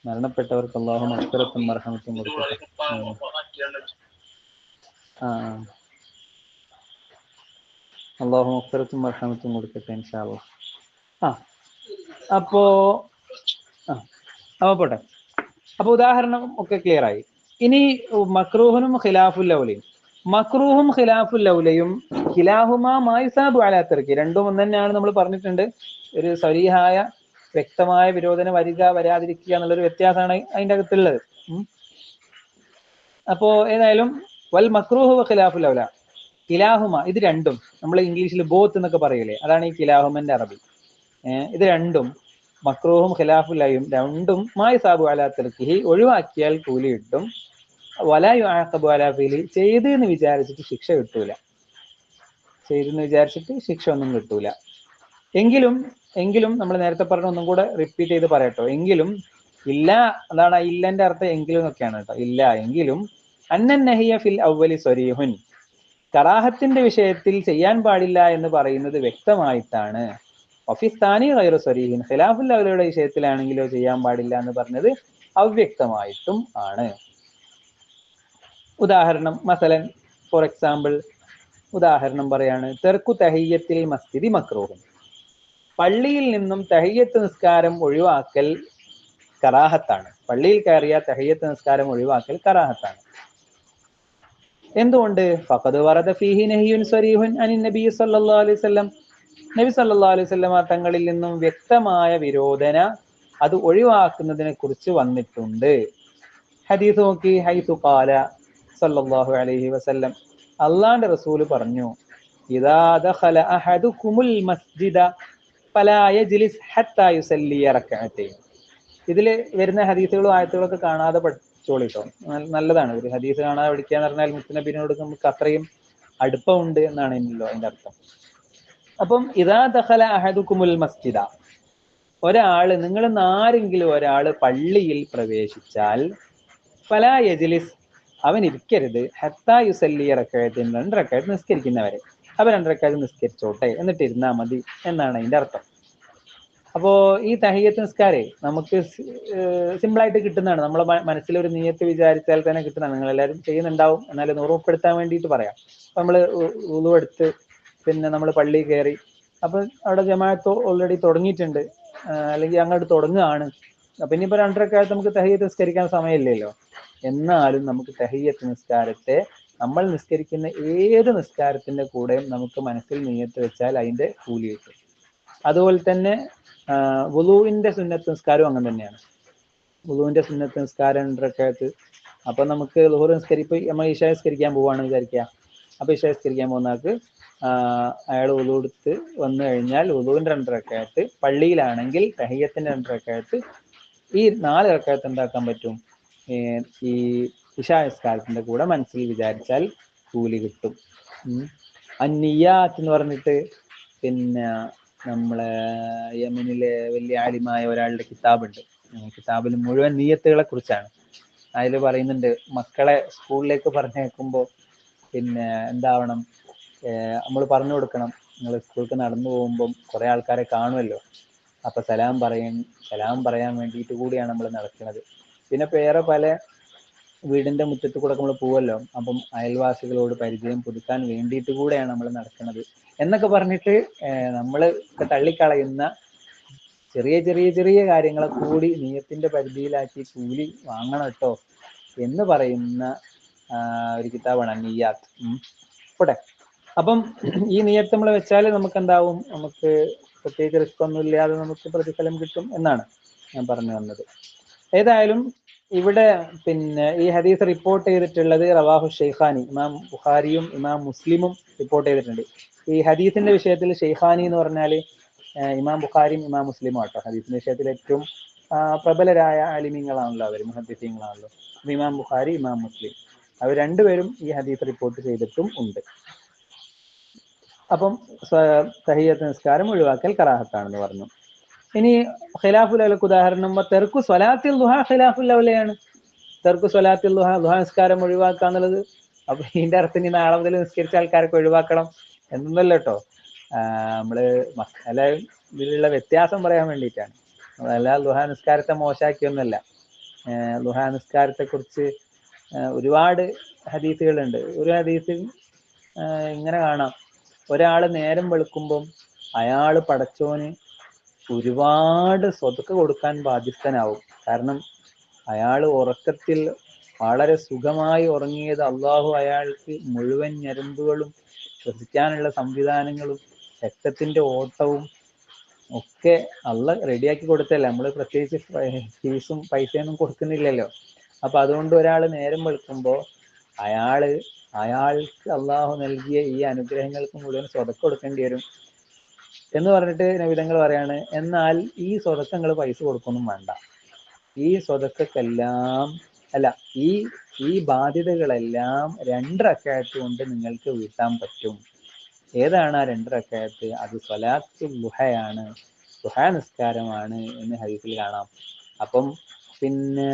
മരണപ്പെട്ടവർക്ക് അള്ളാഹു മഗ്ഫിറത്തും മർഹമത്തും കൊടുക്കട്ടെ. അള്ളാഹു മഗ്ഫിറത്തും മർഹമത്തും കൊടുക്കട്ടെ ഇൻഷാ അള്ളാഹ്. അപ്പോ പോട്ടെ. അപ്പൊ ഉദാഹരണം ഒക്കെ ക്ലിയർ ആയി. ഇനി മക്രൂഹനും ഖിലാഫുൽ ഔലയും. മക്രൂഹും ഖിലാഫുൽ ഔലയും ഖിലാഹുമാ മായുസാബു അലാ തർക്കി, രണ്ടും ഒന്ന് തന്നെയാണ് നമ്മൾ പറഞ്ഞിട്ടുണ്ട്. ഒരു സരീഹായ വ്യക്തമായ വിരോധനം വരിക വരാതിരിക്കുക എന്നുള്ളൊരു വ്യത്യാസമാണ് അതിൻ്റെ അകത്തുള്ളത്. അപ്പോ ഏതായാലും വൽ മക്രൂഹു വ ഖിലാഫുൽ ഔല കിലാഹുമ, ഇത് രണ്ടും നമ്മൾ ഇംഗ്ലീഷിൽ ബോത്ത് എന്നൊക്കെ പറയൂലേ, അതാണ് ഈ കിലാഹുമന്റെ അറബി. ഇത് രണ്ടും മക്രൂഹും ഖിലാഫുല്ലയും രണ്ടും മായുസാബു അലാ തർക്കിഹി, ഒഴിവാക്കിയാൽ കൂലി കിട്ടും. വലാ യുആഖബു അലാ ഫിലി, ചെയ്ത് എന്ന് വിചാരിച്ചിട്ട് ശിക്ഷ കിട്ടൂല. ചെയ്തെന്ന് വിചാരിച്ചിട്ട് ശിക്ഷ ഒന്നും കിട്ടൂല. എങ്കിലും നമ്മൾ നേരത്തെ പറഞ്ഞ ഒന്നും കൂടെ റിപ്പീറ്റ് ചെയ്ത് പറയട്ടോ. എങ്കിലും ഇല്ല, അതാണ് ഇല്ലന്റെ അർത്ഥം എങ്കിലും എന്നൊക്കെയാണ് കേട്ടോ. ഇല്ല എങ്കിലും അന്നൻ നഹിയ ഫിൽ അവ്വലി സ്വരീഹുൻ, കറാഹത്തിന്റെ വിഷയത്തിൽ ചെയ്യാൻ പാടില്ല എന്ന് പറയുന്നത് വ്യക്തമായിട്ടാണ്. ഒഫിസ്ഥാനി ഗൈറു സ്വരീഹിൻ, ഖിലാഫുൽ ഔലയുടെ വിഷയത്തിലാണെങ്കിലോ ചെയ്യാൻ പാടില്ല എന്ന് പറഞ്ഞത് അവ്യക്തമായിട്ടും ആണ്. ഉദാഹരണം മസലൻ, ഫോർ എക്സാമ്പിൾ ഉദാഹരണം പറയാണ്, തെർക്കു തഹിയ്യത്തിൽ മസ്ജിദി മക്രൂഹുൻ, പള്ളിയിൽ നിന്നും തഹിയ്യത്ത് നിസ്കാരം ഒഴിവാക്കൽ കറാഹത്താണ്. പള്ളിയിൽ കയറിയ തഹിയ്യത്ത് നിസ്കാരം ഒഴിവാക്കൽ കറാഹത്താണ്. എന്തുകൊണ്ട്? ഫഖദ് വറദ ഫീഹി നഹിയുൻ സ്വരീഹുൻ അനിൻ നബി സല്ലല്ലാഹു അലൈഹി വസല്ലം, നബി സല്ലല്ലാഹു അലൈഹി വസല്ലം തങ്ങളിൽ നിന്നും വ്യക്തമായ വിരോധന അത് ഒഴിവാക്കുന്നതിനെ കുറിച്ച് വന്നിട്ടുണ്ട്. ഹദീസ് നോക്കി, ഹൈതു ഖാല സല്ലല്ലാഹു അലൈഹി വസല്ലം, അള്ളാന്റെ റസൂല് പറഞ്ഞു, ഇദാ ദഖല അഹദുകുമുൽ മസ്ജിദ ഫലാ യജ്ലിസ് ഹത്താ യുസല്ലിയ റക്അതൈൻ. ഇതില് വരുന്ന ഹദീസുകളും ആയത്തുകളും ഒക്കെ കാണാതെ പഠിച്ചോളിട്ടോ, നല്ലതാണ്. ഒരു ഹദീസ് കാണാതെ പഠിക്കുക എന്ന് പറഞ്ഞാൽ മുത്തുനബിനോട് നമുക്ക് അത്രയും അടുപ്പമുണ്ട് എന്നാണ് എന്നല്ലോ അതിന്റെ അർത്ഥം. അപ്പം ഇദാ ദഖല അഹദുകുമുൽ മസ്ജിദ, ഒരാള്, നിങ്ങൾ ആരെങ്കിലും ഒരാള് പള്ളിയിൽ പ്രവേശിച്ചാൽ, ഫലാ യജ്ലിസ്, അവൻ ഇരിക്കരുത്, ഹത്താ യുസല്ലിയ റക്അതൈൻ, 2 റക്അത്ത് നിസ്കരിക്കുന്നവരെ. അപ്പൊ 2 റക്അത്ത് നിസ്കരിച്ചോട്ടെ, എന്നിട്ട് ഇരുന്നാ മതി എന്നാണ് അതിന്റെ അർത്ഥം. അപ്പോ ഈ തഹിയ്യത്ത് നിസ്കാരേ നമുക്ക് സിമ്പിളായിട്ട് കിട്ടുന്നതാണ്. നമ്മളെ മനസ്സിലൊരു നിയത്ത് വിചാരിച്ചാൽ തന്നെ കിട്ടുന്നതാണ്. നിങ്ങൾ എല്ലാവരും ചെയ്യുന്നുണ്ടാവും, എന്നാലും ഓർമ്മപ്പെടുത്താൻ വേണ്ടിയിട്ട് പറയാം. അപ്പൊ നമ്മള് വുളു എടുത്ത് പിന്നെ നമ്മൾ പള്ളിയിൽ കയറി, അപ്പൊ അവിടെ ജമാഅത്ത് ഓൾറെഡി തുടങ്ങിയിട്ടുണ്ട്, അല്ലെങ്കിൽ അങ്ങോട്ട് തുടങ്ങുകയാണ്. അപ്പൊ ഇനിയിപ്പോ 2 റക്അത്ത് നമുക്ക് തഹിയ്യത്ത് നിസ്കരിക്കാൻ സമയമില്ലല്ലോ. എന്നാലും നമുക്ക് തഹിയ്യത്ത് നിസ്കാരത്തെ നമ്മൾ നിസ്കരിക്കുന്ന ഏത് നിസ്കാരത്തിന്റെ കൂടെയും നമുക്ക് മനസ്സിൽ നിയത്ത് വെച്ചാൽ അതിന്റെ കൂലി കിട്ടും. അതുപോലെ തന്നെ വുളുവിന്റെ സുന്നത്ത് നിസ്കാരവും അങ്ങനെ തന്നെയാണ്. വുളുവിന്റെ സുന്നത്ത് നിസ്കാരം 2 റക്അത്ത്. അപ്പൊ നമുക്ക് ളുഹർ നിസ്കരിപ്പ്, നമ്മൾ ഇശാ നിസ്കരിക്കാൻ പോവാണെന്ന് വിചാരിക്കുക. അപ്പൊ ഇശാ നിസ്കരിക്കാൻ പോകുന്ന ആൾക്ക് അയാൾ വുളു എടുത്ത് വന്നു കഴിഞ്ഞാൽ വുളുവിന്റെ 2 റക്അത്ത്, പള്ളിയിലാണെങ്കിൽ തഹിയ്യത്തിന്റെ 2 റക്അത്ത്, ഈ 4 റക്അത്ത് എന്താക്കാൻ പറ്റും? ഈ ഇശാ നിസ്കാരത്തിന്റെ കൂടെ മനസ്സിൽ വിചാരിച്ചാൽ കൂലി കിട്ടും. അന്നിയാത്ത് എന്ന് പറഞ്ഞിട്ട് പിന്നെ നമ്മളെ യമനിലെ വലിയ ആലിമായ ഒരാളുടെ കിതാബുണ്ട്. കിതാബിൽ മുഴുവൻ നിയ്യത്തുകളെ കുറിച്ചാണ്. അതിൽ പറയുന്നുണ്ട്, മക്കളെ സ്കൂളിലേക്ക് പറഞ്ഞേക്കുമ്പോൾ പിന്നെ എന്താവണം, നമ്മൾ പറഞ്ഞു കൊടുക്കണം, നിങ്ങൾ സ്കൂൾക്ക് നടന്നു പോകുമ്പം കുറെ ആൾക്കാരെ കാണുമല്ലോ, അപ്പൊ സലാം പറയാൻ വേണ്ടിയിട്ട് കൂടിയാണ് നമ്മൾ നടക്കുന്നത്. പിന്നെ വേറെ പല വീടിന്റെ മുറ്റത്ത് കൂടെ നമ്മൾ പോവല്ലോ, അപ്പം അയൽവാസികളോട് പരിചയം പുതുക്കാൻ വേണ്ടിയിട്ട് കൂടെയാണ് നമ്മൾ നടക്കുന്നത് എന്നൊക്കെ പറഞ്ഞിട്ട് നമ്മൾ തള്ളിക്കളയുന്ന ചെറിയ ചെറിയ ചെറിയ കാര്യങ്ങളെ കൂടി നിയത്തിന്റെ പരിധിയിലാക്കി കൂലി വാങ്ങണം കേട്ടോ എന്ന് പറയുന്ന ഒരു കിതാബാണ് നിയ്യാത്ത്. പോട്ടെ. അപ്പം ഈ നിയത്ത് നമ്മൾ വെച്ചാൽ നമുക്ക് എന്താവും, നമുക്ക് പ്രത്യേകിച്ച് റിസ്ക് ഒന്നും ഇല്ലാതെ നമുക്ക് പ്രതിഫലം കിട്ടും എന്നാണ് ഞാൻ പറഞ്ഞു വന്നത്. ഏതായാലും ഇവിടെ പിന്നെ ഈ ഹദീസ് റിപ്പോർട്ട് ചെയ്തിട്ടുള്ളത് റവാഹു ഷെയ്ഖാനി, ഇമാം ബുഖാരിയും ഇമാം മുസ്ലിമും റിപ്പോർട്ട് ചെയ്തിട്ടുണ്ട്. ഈ ഹദീസിന്റെ വിഷയത്തിൽ ഷെയ്ഖാനി എന്ന് പറഞ്ഞാൽ ഇമാം ബുഖാരിയും ഇമാം മുസ്ലിമും ആട്ടോ. ഹദീസിന്റെ വിഷയത്തിൽ ഏറ്റവും പ്രബലരായ ആലിമീങ്ങളാണല്ലോ അവർ, മുഹദ്ദിസീങ്ങളാണല്ലോ. ഇമാം ബുഖാരി ഇമാം മുസ്ലിം അവർ രണ്ടുപേരും ഈ ഹദീസ് റിപ്പോർട്ട് ചെയ്തിട്ടും ഉണ്ട്. അപ്പം തഹിയ്യത്ത് നിസ്കാരം ഒഴിവാക്കൽ കറാഹത്താണെന്ന് പറഞ്ഞു. ഇനി ഖിലാഫുൽ ഔലക്ക് ഉദാഹരണം, തെർക്കു സ്വലാത്തിൽ ദുഹാ ഖിലാഫുൽ ഔലയാണ്. തർക്കു സ്വലാത്തിൽ ദുഹാ നിസ്കാരം ഒഴിവാക്കുക എന്നുള്ളത്. അപ്പൊ ഇതിന്റെ അർത്ഥം ഇനി നാളെ മുതൽ നിസ്കരിച്ച ആൾക്കാരൊക്കെ ഒഴിവാക്കണം എന്നൊന്നല്ല കേട്ടോ. നമ്മള് മസാല ഇതിലുള്ള വ്യത്യാസം പറയാൻ വേണ്ടിയിട്ടാണ്. അല്ല ദുഹാ നിസ്കാരത്തെ മോശമാക്കിയൊന്നുമല്ല. ദുഹാ നിസ്കാരത്തെ കുറിച്ച് ഒരുപാട് ഹദീസുകളുണ്ട്. ഒരു ഹദീസിൽ ഇങ്ങനെ കാണാം, ഒരാള് നേരം വെളുക്കുമ്പം അയാള് പടച്ചോന് ഒരുപാട് സ്വതക്ക കൊടുക്കാൻ ബാധ്യസ്ഥനാവും. കാരണം അയാൾ ഉറക്കത്തിൽ വളരെ സുഖമായി ഉറങ്ങിയത് അള്ളാഹു അയാൾക്ക് മുഴുവൻ ഞരമ്പുകളും ശ്വസിക്കാനുള്ള സംവിധാനങ്ങളും രക്തത്തിന്റെ ഓട്ടവും ഒക്കെ അള്ള റെഡിയാക്കി കൊടുത്തല്ലേ. നമ്മൾ പ്രത്യേകിച്ച് ഫീസും പൈസയൊന്നും കൊടുക്കുന്നില്ലല്ലോ. അപ്പൊ അതുകൊണ്ട് ഒരാൾ നേരം വെളുക്കുമ്പോൾ അയാൾക്ക് അള്ളാഹു നൽകിയ ഈ അനുഗ്രഹങ്ങൾക്ക് മുഴുവൻ സ്വതക്ക കൊടുക്കേണ്ടി വരും എന്ന് പറഞ്ഞിട്ട് നബിതങ്ങൾ പറയാണ്. എന്നാൽ ഈ സ്വതക്കങ്ങൾ പൈസ കൊടുക്കൊന്നും വേണ്ട. ഈ സ്വതക്കെല്ലാം അല്ല, ഈ ബാധ്യതകളെല്ലാം 2 റക്അത്ത് കൊണ്ട് നിങ്ങൾക്ക് വീട്ടാൻ പറ്റും. ഏതാണ് ആ 2 റക്അത്ത്? അത് സ്വലാത്തുൽ ദുഹയാണ്, ദുഹാ നിസ്കാരമാണ് എന്ന് ഹദീസിൽ കാണാം. അപ്പം പിന്നെ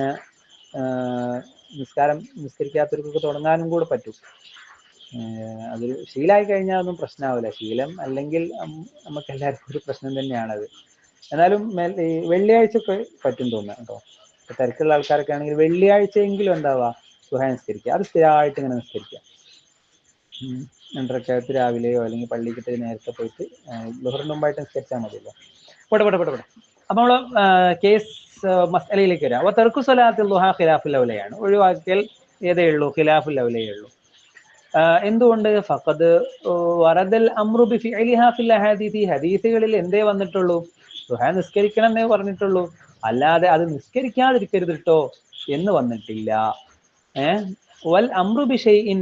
നിസ്കരിക്കാത്തവർക്കൊക്കെ തുടങ്ങാനും കൂടെ പറ്റും. അതൊരു ശീലമായി കഴിഞ്ഞാൽ ഒന്നും പ്രശ്നമാവില്ല. ശീലം അല്ലെങ്കിൽ നമുക്ക് എല്ലാവർക്കും ഒരു പ്രശ്നം തന്നെയാണത്. എന്നാലും വെള്ളിയാഴ്ച പറ്റും തോന്നുന്നു കേട്ടോ. തിരക്കുള്ള ആൾക്കാരൊക്കെ ആണെങ്കിൽ വെള്ളിയാഴ്ചയെങ്കിലും എന്താവാ ദുഹാ നിസ്കരിക്കുക. അത് സ്ഥിരമായിട്ട് ഇങ്ങനെ നിസ്കരിക്കുക. 2 റക്അത്ത് രാവിലെയോ അല്ലെങ്കിൽ പള്ളിക്കിട്ട് നേരത്തെ പോയിട്ട് ളുഹറിന് മുമ്പായിട്ട് നിസ്കരിച്ചാൽ മതിയല്ലോ. പോട്ടെ. അപ്പൊ നമ്മള് കേസ് മസ്അലയിലേക്ക് വരാം. അപ്പൊ തർക്കു സ്വലാത്തുൽ ദുഹാ ഖിലാഫുൽ ഔലയാണ്. ഒഴിവാക്കിയാൽ ഏതേ ഉള്ളൂ? ഖിലാഫുൽ ഔലയേ ഉള്ളൂ. എന്തുകൊണ്ട്? ഫഖദ് വറദൽ അംറു ബിഫിഅലിഹാ ഫിൽ അഹാദീഥി, ഹദീസുകളിൽ എന്തേ വന്നിട്ടുള്ളൂ? ദുഹാ നിസ്കരിക്കണം എന്നേ പറഞ്ഞിട്ടുള്ളൂ, അല്ലാതെ അത് നിസ്കരിക്കാതിരിക്കരുത് കേട്ടോ എന്ന് വന്നിട്ടില്ല. വൽ അംറു ബിശൈഇൻ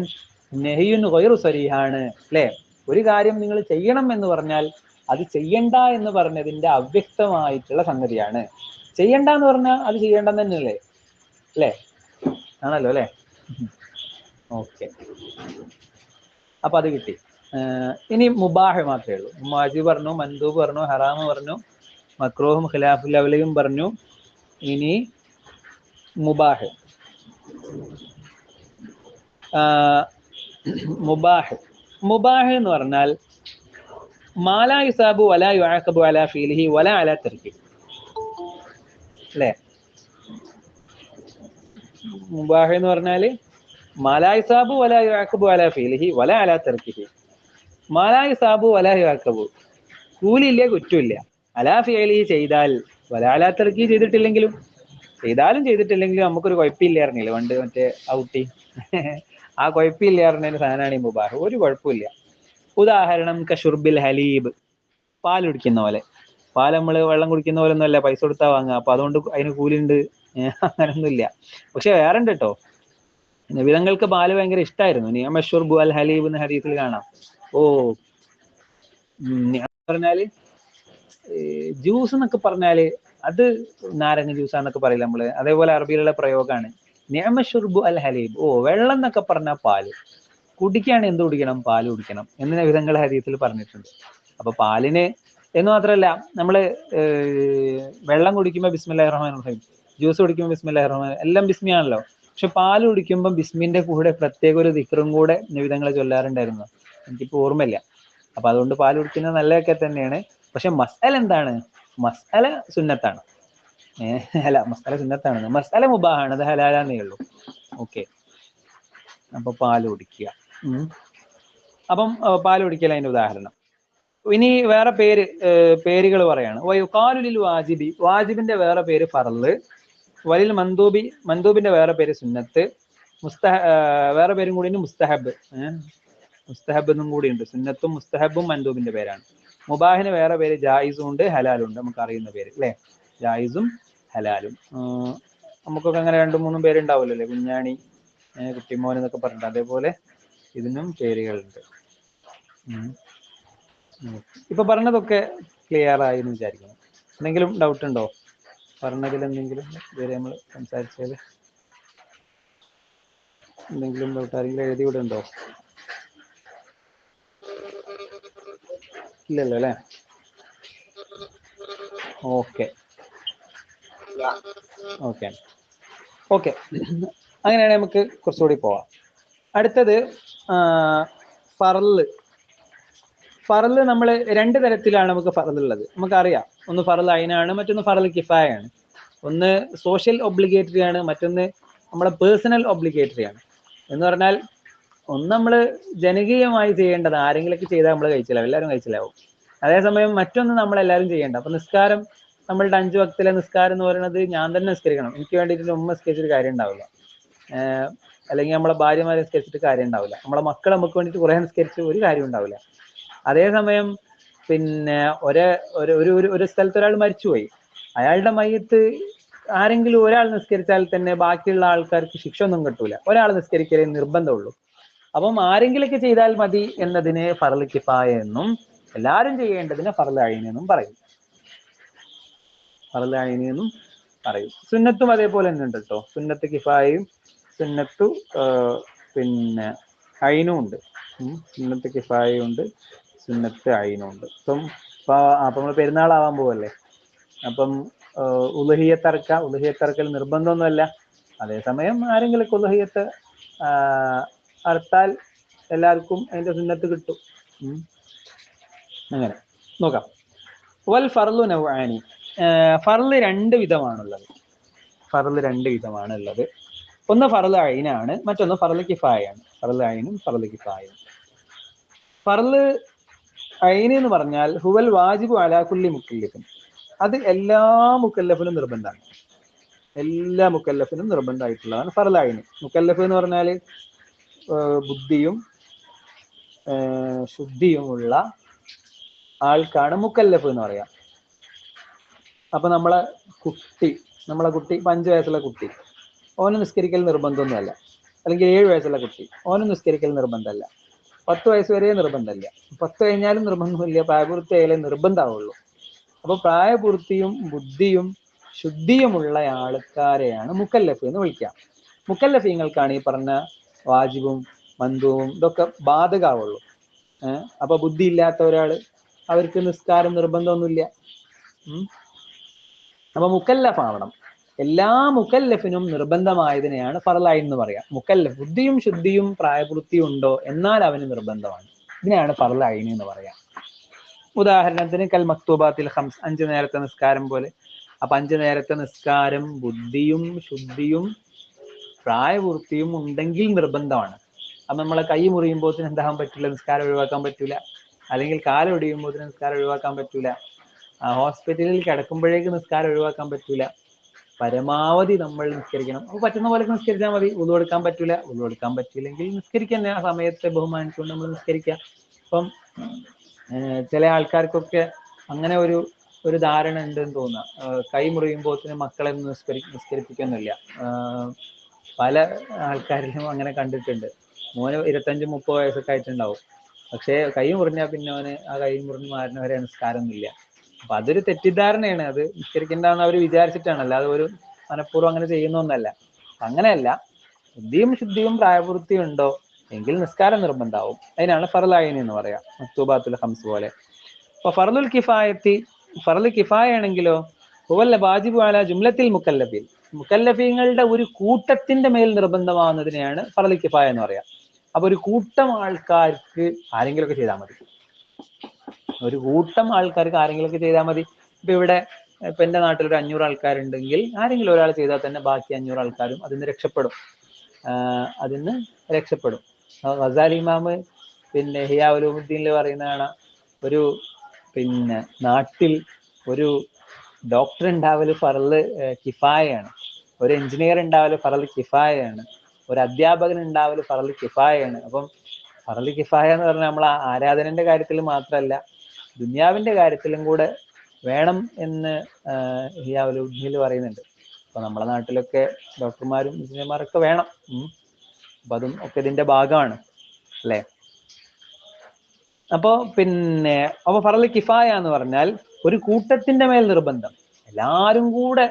നഹിയുൻ ഗൈറു സരീഹാണ്. അല്ലെ? ഒരു കാര്യം നിങ്ങൾ ചെയ്യണം എന്ന് പറഞ്ഞാൽ അത് ചെയ്യണ്ട എന്ന് പറഞ്ഞതിന്റെ അവ്യക്തമായിട്ടുള്ള സംഗതിയാണ്. ചെയ്യണ്ട എന്ന് പറഞ്ഞാൽ അത് ചെയ്യേണ്ടെന്ന് തന്നെയല്ലേ? അല്ലേ? ആണല്ലോ അല്ലെ? ഓക്കെ, അപ്പൊ അത് കിട്ടി. ഇനി മുബാഹ് മാത്രമേ ഉള്ളൂ. വാജിബ് പറഞ്ഞു, മൻദൂബ് പറഞ്ഞു, ഹറാമ് പറഞ്ഞു, മക്രൂഹും ഖിലാഫുൽ ഔലയും പറഞ്ഞു. ഇനി മുബാഹ്. മുബാഹ് എന്ന് പറഞ്ഞാൽ മാലാ യുസാബു വലാ യുആഖബു അലാ ഫീലിഹി വലാ അലാ തർക്കിഹി. അല്ലേ? മുബാഹ് എന്ന് പറഞ്ഞാല് മാലാ യുസാബു വലാ യുആഖബു അലാ ഫീലിഹി വലാ അലാ തർക്കിഹി. മാലാ യുസാബു വലാ യുആഖബു, കൂലിയില്ല കുറ്റമില്ല. അലാ ഫീലിഹി ചെയ്താൽ, വലാ അലാ തർക്കിഹി ചെയ്തിട്ടില്ലെങ്കിലും. ചെയ്താലും ചെയ്തിട്ടില്ലെങ്കിലും നമുക്കൊരു കുഴപ്പമില്ല അറിഞ്ഞില്ല പണ്ട് മറ്റേ ഔട്ടി ആ കുഴപ്പമില്ല അറിഞ്ഞതിന് സാധനമാണ് ഈ മുബാഹ്. ഒരു കുഴപ്പമില്ല. ഉദാഹരണം കഷുർബിൽ ഹലീബ്, പാൽ കുടിക്കുന്ന പോലെ. പാൽ നമ്മള് വെള്ളം കുടിക്കുന്ന പോലെ ഒന്നും അല്ല, പൈസ കൊടുത്താ വാങ്ങുക. അപ്പൊ അതുകൊണ്ട് അതിന് കൂലിയുണ്ട് അങ്ങനൊന്നുമില്ല. പക്ഷെ വേറെ ഉണ്ട് കേട്ടോ. നബിതങ്ങൾക്ക് പാല് ഭയങ്കര ഇഷ്ടമായിരുന്നു. നിയമ ഷുർബു അൽ ഹലീബ് എന്ന് ഹദീസിൽ കാണാം. ഓ പറഞ്ഞാല് ജ്യൂസ് എന്നൊക്കെ പറഞ്ഞാല് അത് നാരങ്ങ ജ്യൂസാന്നൊക്കെ പറയില്ല നമ്മള്. അതേപോലെ അറബിയിലുള്ള പ്രയോഗമാണ് നിഅമ ഷുർബു അൽ ഹലീബ്. ഓ വെള്ളം എന്നൊക്കെ പറഞ്ഞാൽ പാല്. കുടിക്കുകയാണ് എന്ത് കുടിക്കണം? പാല് കുടിക്കണം എന്ന് നബിതങ്ങൾ ഹദീസിൽ പറഞ്ഞിട്ടുണ്ട്. അപ്പൊ പാലിന് എന്ന് മാത്രമല്ല, നമ്മള് വെള്ളം കുടിക്കുമ്പോൾ ബിസ്മില്ലാഹിർ റഹ്മാനിർ റഹീം, ജ്യൂസ് കുടിക്കുമ്പോൾ ബിസ്മില്ലാഹിർ റഹ്മാൻ, എല്ലാം ബിസ്മിയാണല്ലോ. പക്ഷെ പാല് കുടിക്കുമ്പോൾ ബിസ്മിന്റെ കൂടെ പ്രത്യേക ഒരു ദിക്റും കൂടെ നബിതങ്ങൾ ചൊല്ലാറുണ്ടായിരുന്നു. എനിക്കിപ്പോ ഓർമ്മയില്ല. അപ്പൊ അതുകൊണ്ട് പാല് കുടിക്കുന്നത് നല്ലതൊക്കെ തന്നെയാണ്. പക്ഷെ മസ്അല എന്താണ്? മസ്അല സുന്നത്താണ്. അല്ല, മസ്അല സുന്നത്താണ്, മസ്അല മുബാഹാണ്, അത് ഹലാലാന്നേ ഉള്ളൂ. ഓക്കെ, അപ്പൊ പാല് കുടിക്കുക. അപ്പം പാല് കുടിക്കൽ അതിന്റെ ഉദാഹരണം. ഇനി വേറെ പേരുകൾ പറയാണ്. വയുഖാലുലിൽ വാജിബി, വാജിബിന്റെ വേറെ പേര് ഫർള്. വലിൽ മന്ദൂബി, മന്ദൂബിന്റെ വേറെ പേര് സുന്നത്ത്. വേറെ പേരും കൂടി മുസ്തഹബ്. മുസ്തഹബ് എന്നും കൂടി ഉണ്ട്. സുന്നത്തും മുസ്തഹബും മന്ദൂബിന്റെ പേരാണ്. മുബാഹിന് വേറെ പേര് ജായിസും ഉണ്ട്, ഹലാലും ഉണ്ട്. നമുക്ക് അറിയുന്ന പേര് അല്ലെ, ജായിസും ഹലാലും. നമുക്കൊക്കെ അങ്ങനെ 2-3 പേരുണ്ടാവുമല്ലോ അല്ലെ, കുഞ്ഞാണി, കുട്ടിമോൻ എന്നൊക്കെ പറഞ്ഞിട്ട്. അതേപോലെ ഇതിനും പേരുകളുണ്ട്. ഇപ്പൊ പറഞ്ഞതൊക്കെ ക്ലിയർ ആയി എന്ന് വിചാരിക്കുന്നു. എന്തെങ്കിലും ഡൗട്ട് ഉണ്ടോ പറഞ്ഞതിൽ? എന്തെങ്കിലും ഇതുവരെ നമ്മൾ സംസാരിച്ചത് എന്തെങ്കിലും ഡൗട്ട് ആരെങ്കിലും എഴുതി ഇവിടെ ഉണ്ടോ? ഇല്ലല്ലോ അല്ലെ? ഓക്കെ. ഓക്കെ, അങ്ങനെയാണെങ്കിൽ നമുക്ക് കുറച്ചുകൂടി പോവാം. അടുത്തത് ഫറല്. ഫറല് നമ്മൾ രണ്ട് തരത്തിലാണ് നമുക്ക് ഫറലുള്ളത്. നമുക്കറിയാം, ഒന്ന് ഫറൽ ഐനാണ്, മറ്റൊന്ന് ഫറൽ കിഫായാണ്. ഒന്ന് സോഷ്യൽ ഒബ്ലിഗേറ്ററി ആണ്, മറ്റൊന്ന് നമ്മളെ പേഴ്സണൽ ഒബ്ലിഗേറ്ററി ആണ്. എന്ന് പറഞ്ഞാൽ ഒന്ന് നമ്മൾ ജനകീയമായി ചെയ്യേണ്ടത്, ആരെങ്കിലൊക്കെ ചെയ്താൽ നമ്മൾ കഴിച്ചില്ലാവും, എല്ലാവരും കഴിച്ചില്ലാവും. അതേസമയം മറ്റൊന്ന് നമ്മളെല്ലാവരും ചെയ്യേണ്ട. അപ്പൊ നിസ്കാരം, നമ്മളുടെ 5 വക്തിലെ നിസ്കാരം എന്ന് പറയുന്നത് ഞാൻ തന്നെ നിസ്കരിക്കണം. എനിക്ക് വേണ്ടിയിട്ട് ഉമ്മ നിസ്കരിച്ചിട്ട് കാര്യം ഉണ്ടാവില്ല, അല്ലെങ്കിൽ നമ്മളെ ഭാര്യമാരെ നിസ്കരിച്ചിട്ട് കാര്യം ഉണ്ടാവില്ല, നമ്മളെ മക്കൾ നമുക്ക് വേണ്ടിയിട്ട് കുറെ നിസ്കരിച്ച് ഒരു കാര്യം ഉണ്ടാവില്ല. അതേസമയം പിന്നെ ഒരു സ്ഥലത്ത് ഒരാൾ മരിച്ചുപോയി, അയാളുടെ മയ്യത്ത് ആരെങ്കിലും ഒരാൾ നിസ്കരിച്ചാൽ തന്നെ ബാക്കിയുള്ള ആൾക്കാർക്ക് ശിക്ഷ ഒന്നും കിട്ടൂല. ഒരാൾ നിസ്കരിക്കലേ നിർബന്ധമുള്ളൂ. അപ്പം ആരെങ്കിലൊക്കെ ചെയ്താൽ മതി എന്നതിന് ഫർള് കിഫായ എന്നും എല്ലാവരും ചെയ്യേണ്ടതിന് ഫർള് ഐൻ എന്നും പറയും. ഫർള് ഐൻ എന്നും പറയും. സുന്നത്തും അതേപോലെ തന്നെ ഉണ്ട് കേട്ടോ. സുന്നത്ത് കിഫായയും സുന്നത്തു പിന്നെ ഐനും ഉണ്ട്. സുന്നത്ത് കിഫായയും ഉണ്ട്, സുന്നത്ത് ഐനും ഉണ്ട്. അപ്പൊ നമ്മൾ പെരുന്നാളാവാൻ പോവല്ലേ, അപ്പം ഉളുഹിയത്തറക്കൽ നിർബന്ധമൊന്നുമല്ല. അതേസമയം ആരെങ്കിലും ഉളുഹിയത്ത് അറുത്താൽ എല്ലാവർക്കും അതിന്റെ സുന്നത്ത് കിട്ടും. അങ്ങനെ നോക്കാം. വൽ ഫർളു നൗആനി, ഫർള് രണ്ട് വിധമാണുള്ളത്. ഫർള് രണ്ട് വിധമാണുള്ളത്. ഒന്ന് ഫർള് ഐനാണ്, മറ്റൊന്ന് ഫർള് കിഫായാണ്. ഫർള് ഐനും ഫർള് കിഫായും. ഫർള് ഐൻ എന്ന് പറഞ്ഞാൽ ഹുവൽ വാജിബു അലാ കുല്ലി മുക്കല്ലഫിൻ, അത് എല്ലാ മുക്കല്ലഫിനും നിർബന്ധമാണ്. എല്ലാ മുക്കല്ലഫിനും നിർബന്ധമായിട്ടുള്ളതാണ് ഫർള് ഐൻ. മുക്കല്ലഫ് എന്ന് പറഞ്ഞാൽ ബുദ്ധിയും ശുദ്ധിയുമുള്ള ആൾക്കാണ് മുക്കല്ലഫ് എന്ന് പറയാം. അപ്പൊ നമ്മളെ കുട്ടി 5 വയസ്സുള്ള കുട്ടി, ഓന് നിസ്കരിക്കൽ നിർബന്ധമൊന്നുമല്ല. അല്ലെങ്കിൽ 7 വയസ്സുള്ള കുട്ടി, ഓന് നിസ്കരിക്കൽ നിർബന്ധമല്ല. 10 വയസ്സ് വരെ നിർബന്ധമില്ല, 10 കഴിഞ്ഞാലും നിർബന്ധമില്ല, പ്രായപൂർത്തിയായാലേ നിർബന്ധമാവുള്ളൂ. അപ്പൊ പ്രായപൂർത്തിയും ബുദ്ധിയും ശുദ്ധിയുമുള്ള ആൾക്കാരെയാണ് മുക്കല്ലഫ് എന്ന് വിളിക്കുക. മുക്കല്ലഫീങ്ങൾക്കാണ് ഈ പറഞ്ഞ വാജിബും മന്ദൂവും ഇതൊക്കെ ബാധകാവുള്ളൂ. അപ്പൊ ബുദ്ധി ഇല്ലാത്ത ഒരാള്, അവർക്ക് നിസ്കാരം നിർബന്ധമൊന്നുമില്ല. അപ്പൊ മുക്കല്ലഫ് ആവണം. എല്ലാ മുക്കല്ലഫിനും നിർബന്ധമായതിനെയാണ് ഫർള് ഐൻ എന്ന് പറയാം. മുക്കല്ലഫ് ബുദ്ധിയും ശുദ്ധിയും പ്രായപൂർത്തിയും ഉണ്ടോ, എന്നാൽ അവന് നിർബന്ധമാണ്. ഇതിനെയാണ് ഫർള് ഐൻ എന്ന് പറയാം. ഉദാഹരണത്തിന് കൽ മക്തൂബാത്തിൽ ഖംസ്, 5 നേരത്തെ നിസ്കാരം പോലെ. അപ്പൊ 5 നേരത്തെ നിസ്കാരം ബുദ്ധിയും ശുദ്ധിയും പ്രായപൂർത്തിയും ഉണ്ടെങ്കിൽ നിർബന്ധമാണ്. അപ്പൊ നമ്മളെ കൈ മുറിയുമ്പോഴത്തിന് എന്താകാൻ പറ്റില്ല, നിസ്കാരം ഒഴിവാക്കാൻ പറ്റൂല. അല്ലെങ്കിൽ കാലൊടിയുമ്പോഴത്തിന് നിസ്കാരം ഒഴിവാക്കാൻ പറ്റൂല. ഹോസ്പിറ്റലിൽ കിടക്കുമ്പോഴേക്ക് നിസ്കാരം ഒഴിവാക്കാൻ പറ്റൂല. പരമാവധി നമ്മൾ നിസ്കരിക്കണം. അപ്പൊ പറ്റുന്ന പോലെ നിസ്കരിച്ചാൽ മതി. ഉളു എടുക്കാൻ പറ്റൂല, ഉളു എടുക്കാൻ പറ്റില്ലെങ്കിൽ നിസ്കരിക്കാൻ ആ സമയത്തെ ബഹുമാനിച്ചുകൊണ്ട് നമ്മൾ നിസ്കരിക്കുക. അപ്പം ചില ആൾക്കാർക്കൊക്കെ അങ്ങനെ ഒരു ധാരണ ഉണ്ടെന്ന് തോന്നുക. കൈ മുറിയുമ്പോഴത്തിന് മക്കളെ നിസ്കരിപ്പിക്കുന്നില്ല. പല ആൾക്കാരിലും അങ്ങനെ കണ്ടിട്ടുണ്ട്. മോന് 25-30 വയസ്സൊക്കെ ആയിട്ടുണ്ടാവും, പക്ഷേ കൈ മുറിഞ്ഞാൽ പിന്നെ അവന് ആ കൈ മുറിഞ്ഞ് മാറുന്നവരെ നിസ്കാരമൊന്നുമില്ല. അപ്പൊ അതൊരു തെറ്റിദ്ധാരണയാണ്. അത് നിസ്കരിക്കണ്ടെന്ന് അവർ വിചാരിച്ചിട്ടാണ്, അല്ലാതെ ഒരു മനഃപൂർവ്വം അങ്ങനെ ചെയ്യുന്നൊന്നല്ല. അങ്ങനെയല്ല, ബുദ്ധിയും ശുദ്ധിയും പ്രായപൂർത്തിയും ഉണ്ടോ എങ്കിൽ നിസ്കാരം നിർബന്ധമാവും. അതിനാണ് ഫർള് ഐൻ എന്ന് പറയാം, മക്തൂബാത്തുൽ ഖംസ് പോലെ. അപ്പൊ ഫർളുൽ കിഫായത്തി, ഫർള് കിഫായ ആണെങ്കിലോ ഹുവൽ വാജിബു അലാ ജുംലത്തിൽ മുക്കല്ലഫീൻ, മുക്കല്ലഫീങ്ങളുടെ ഒരു കൂട്ടത്തിന്റെ മേൽ നിർബന്ധമാവുന്നതിനെയാണ് ഫർള് കിഫായ എന്ന് പറയാം. അപ്പൊ ഒരു കൂട്ടം ആൾക്കാർക്ക് ആരെങ്കിലുമൊക്കെ ചെയ്താൽ മതി. ഒരു കൂട്ടം ആൾക്കാർക്ക് ആരെങ്കിലുമൊക്കെ ചെയ്താൽ മതി. ഇപ്പൊ ഇവിടെ ഇപ്പൊ എന്റെ നാട്ടിൽ ഒരു 500 ആൾക്കാരുണ്ടെങ്കിൽ ആരെങ്കിലും ഒരാൾ ചെയ്താൽ തന്നെ ബാക്കി 500 ആൾക്കാരും അതിന് രക്ഷപ്പെടും. ഗസാലി ഇമാം പിന്നെ ഇഹ്യാ ഉലൂമുദ്ദീനിൽ പറയുന്നതാണ്, ഒരു പിന്നെ നാട്ടിൽ ഒരു ഡോക്ടർ ഉണ്ടാവല് ഫർള് കിഫായയാണ്, ഒരു എഞ്ചിനീയർ ഉണ്ടാവല് ഫർള് കിഫായയാണ്, ഒരു അധ്യാപകൻ ഉണ്ടാവല് ഫർള് കിഫായയാണ്. അപ്പം ഫർള് കിഫായ എന്ന് പറഞ്ഞാൽ നമ്മൾ ആരാധനന്റെ കാര്യത്തിൽ മാത്രമല്ല, ദുനിയാവിന്റെ കാര്യത്തിലും കൂടെ വേണം എന്ന് ഇഹ്യാ ഉലൂമുദ്ദീനിൽ പറയുന്നുണ്ട്. അപ്പൊ നമ്മുടെ നാട്ടിലൊക്കെ ഡോക്ടർമാരും എഞ്ചിനീയർമാരൊക്കെ വേണം. അപ്പൊ അതും ഒക്കെ ഇതിന്റെ ഭാഗമാണ് അല്ലെ. അപ്പൊ ഫർള് കിഫായ എന്ന് പറഞ്ഞാൽ ഒരു കൂട്ടത്തിന്റെ മേൽ നിർബന്ധം, എല്ലാരും കൂടെ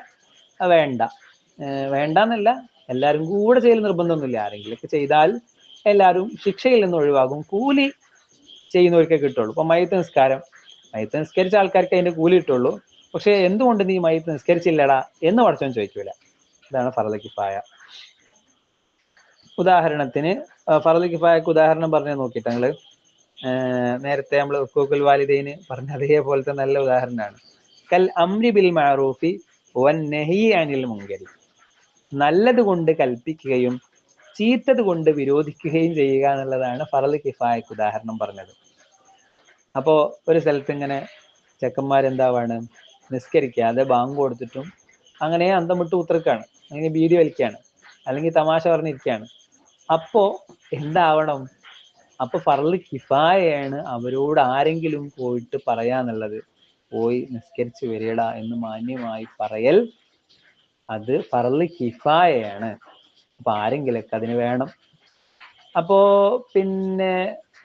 വേണ്ടെന്നല്ല, എല്ലാരും കൂടെ ചെയ്യൽ നിർബന്ധമൊന്നുമില്ല. ആരെങ്കിലൊക്കെ ചെയ്താൽ എല്ലാവരും ശിക്ഷയിൽ നിന്ന് ഒഴിവാകും, കൂലി ചെയ്യുന്നവർക്കേ കിട്ടുള്ളൂ. ഇപ്പൊ മയ്യത്ത് നിസ്കരിച്ച ആൾക്കാർക്ക് അതിന്റെ കൂലി കിട്ടുള്ളൂ. പക്ഷെ എന്തുകൊണ്ട് നീ മയ്യത്ത് നിസ്കരിച്ചില്ലടാ എന്ന് പടച്ചവൻ ചോദിക്കൂല. ഇതാണ് ഫർദ് കിഫായ. ഉദാഹരണത്തിന് ഫർദ് കിഫായക്ക് ഉദാഹരണം പറഞ്ഞ് നോക്കിയിട്ട് ഞങ്ങള് നേരത്തെ നമ്മൾ ഹുഖൂഖുൽ വാലിദൈന് പറഞ്ഞ അതേപോലത്തെ നല്ല ഉദാഹരണമാണ്. കൽ അംരി ബിൽ മഅറൂഫി വൻ നഹി അനിൽ മുൻകരി. നല്ലത് കൊണ്ട് കൽപ്പിക്കുകയും ചീത്തത് കൊണ്ട് വിരോധിക്കുകയും ചെയ്യുക എന്നുള്ളതാണ് ഫർദ് കിഫായക്ക് ഉദാഹരണം പറഞ്ഞത്. അപ്പോ ഒരു സ്ഥലത്ത് ഇങ്ങനെ ചെക്കന്മാരെന്താവാണ്, നിസ്കരിക്കാതെ ബാങ്ക് കൊടുത്തിട്ടും അങ്ങനെ അന്തം വിട്ട് ഉത്തരക്കാണ്, അങ്ങനെ ഭീതി വലിക്കുകയാണ്, അല്ലെങ്കിൽ തമാശ പറഞ്ഞിരിക്കുകയാണ്. അപ്പോ എന്താവണം? അപ്പൊ ഫർള് കിഫായയാണ് അവരോട് ആരെങ്കിലും പോയിട്ട് പറയാന്നുള്ളത്. പോയി നിസ്കരിച്ച് വരികടാ എന്ന് മാന്യമായി പറയൽ, അത് ഫർള് കിഫായയാണ്. അപ്പൊ ആരെങ്കിലൊക്കെ അതിന് വേണം. അപ്പോ പിന്നെ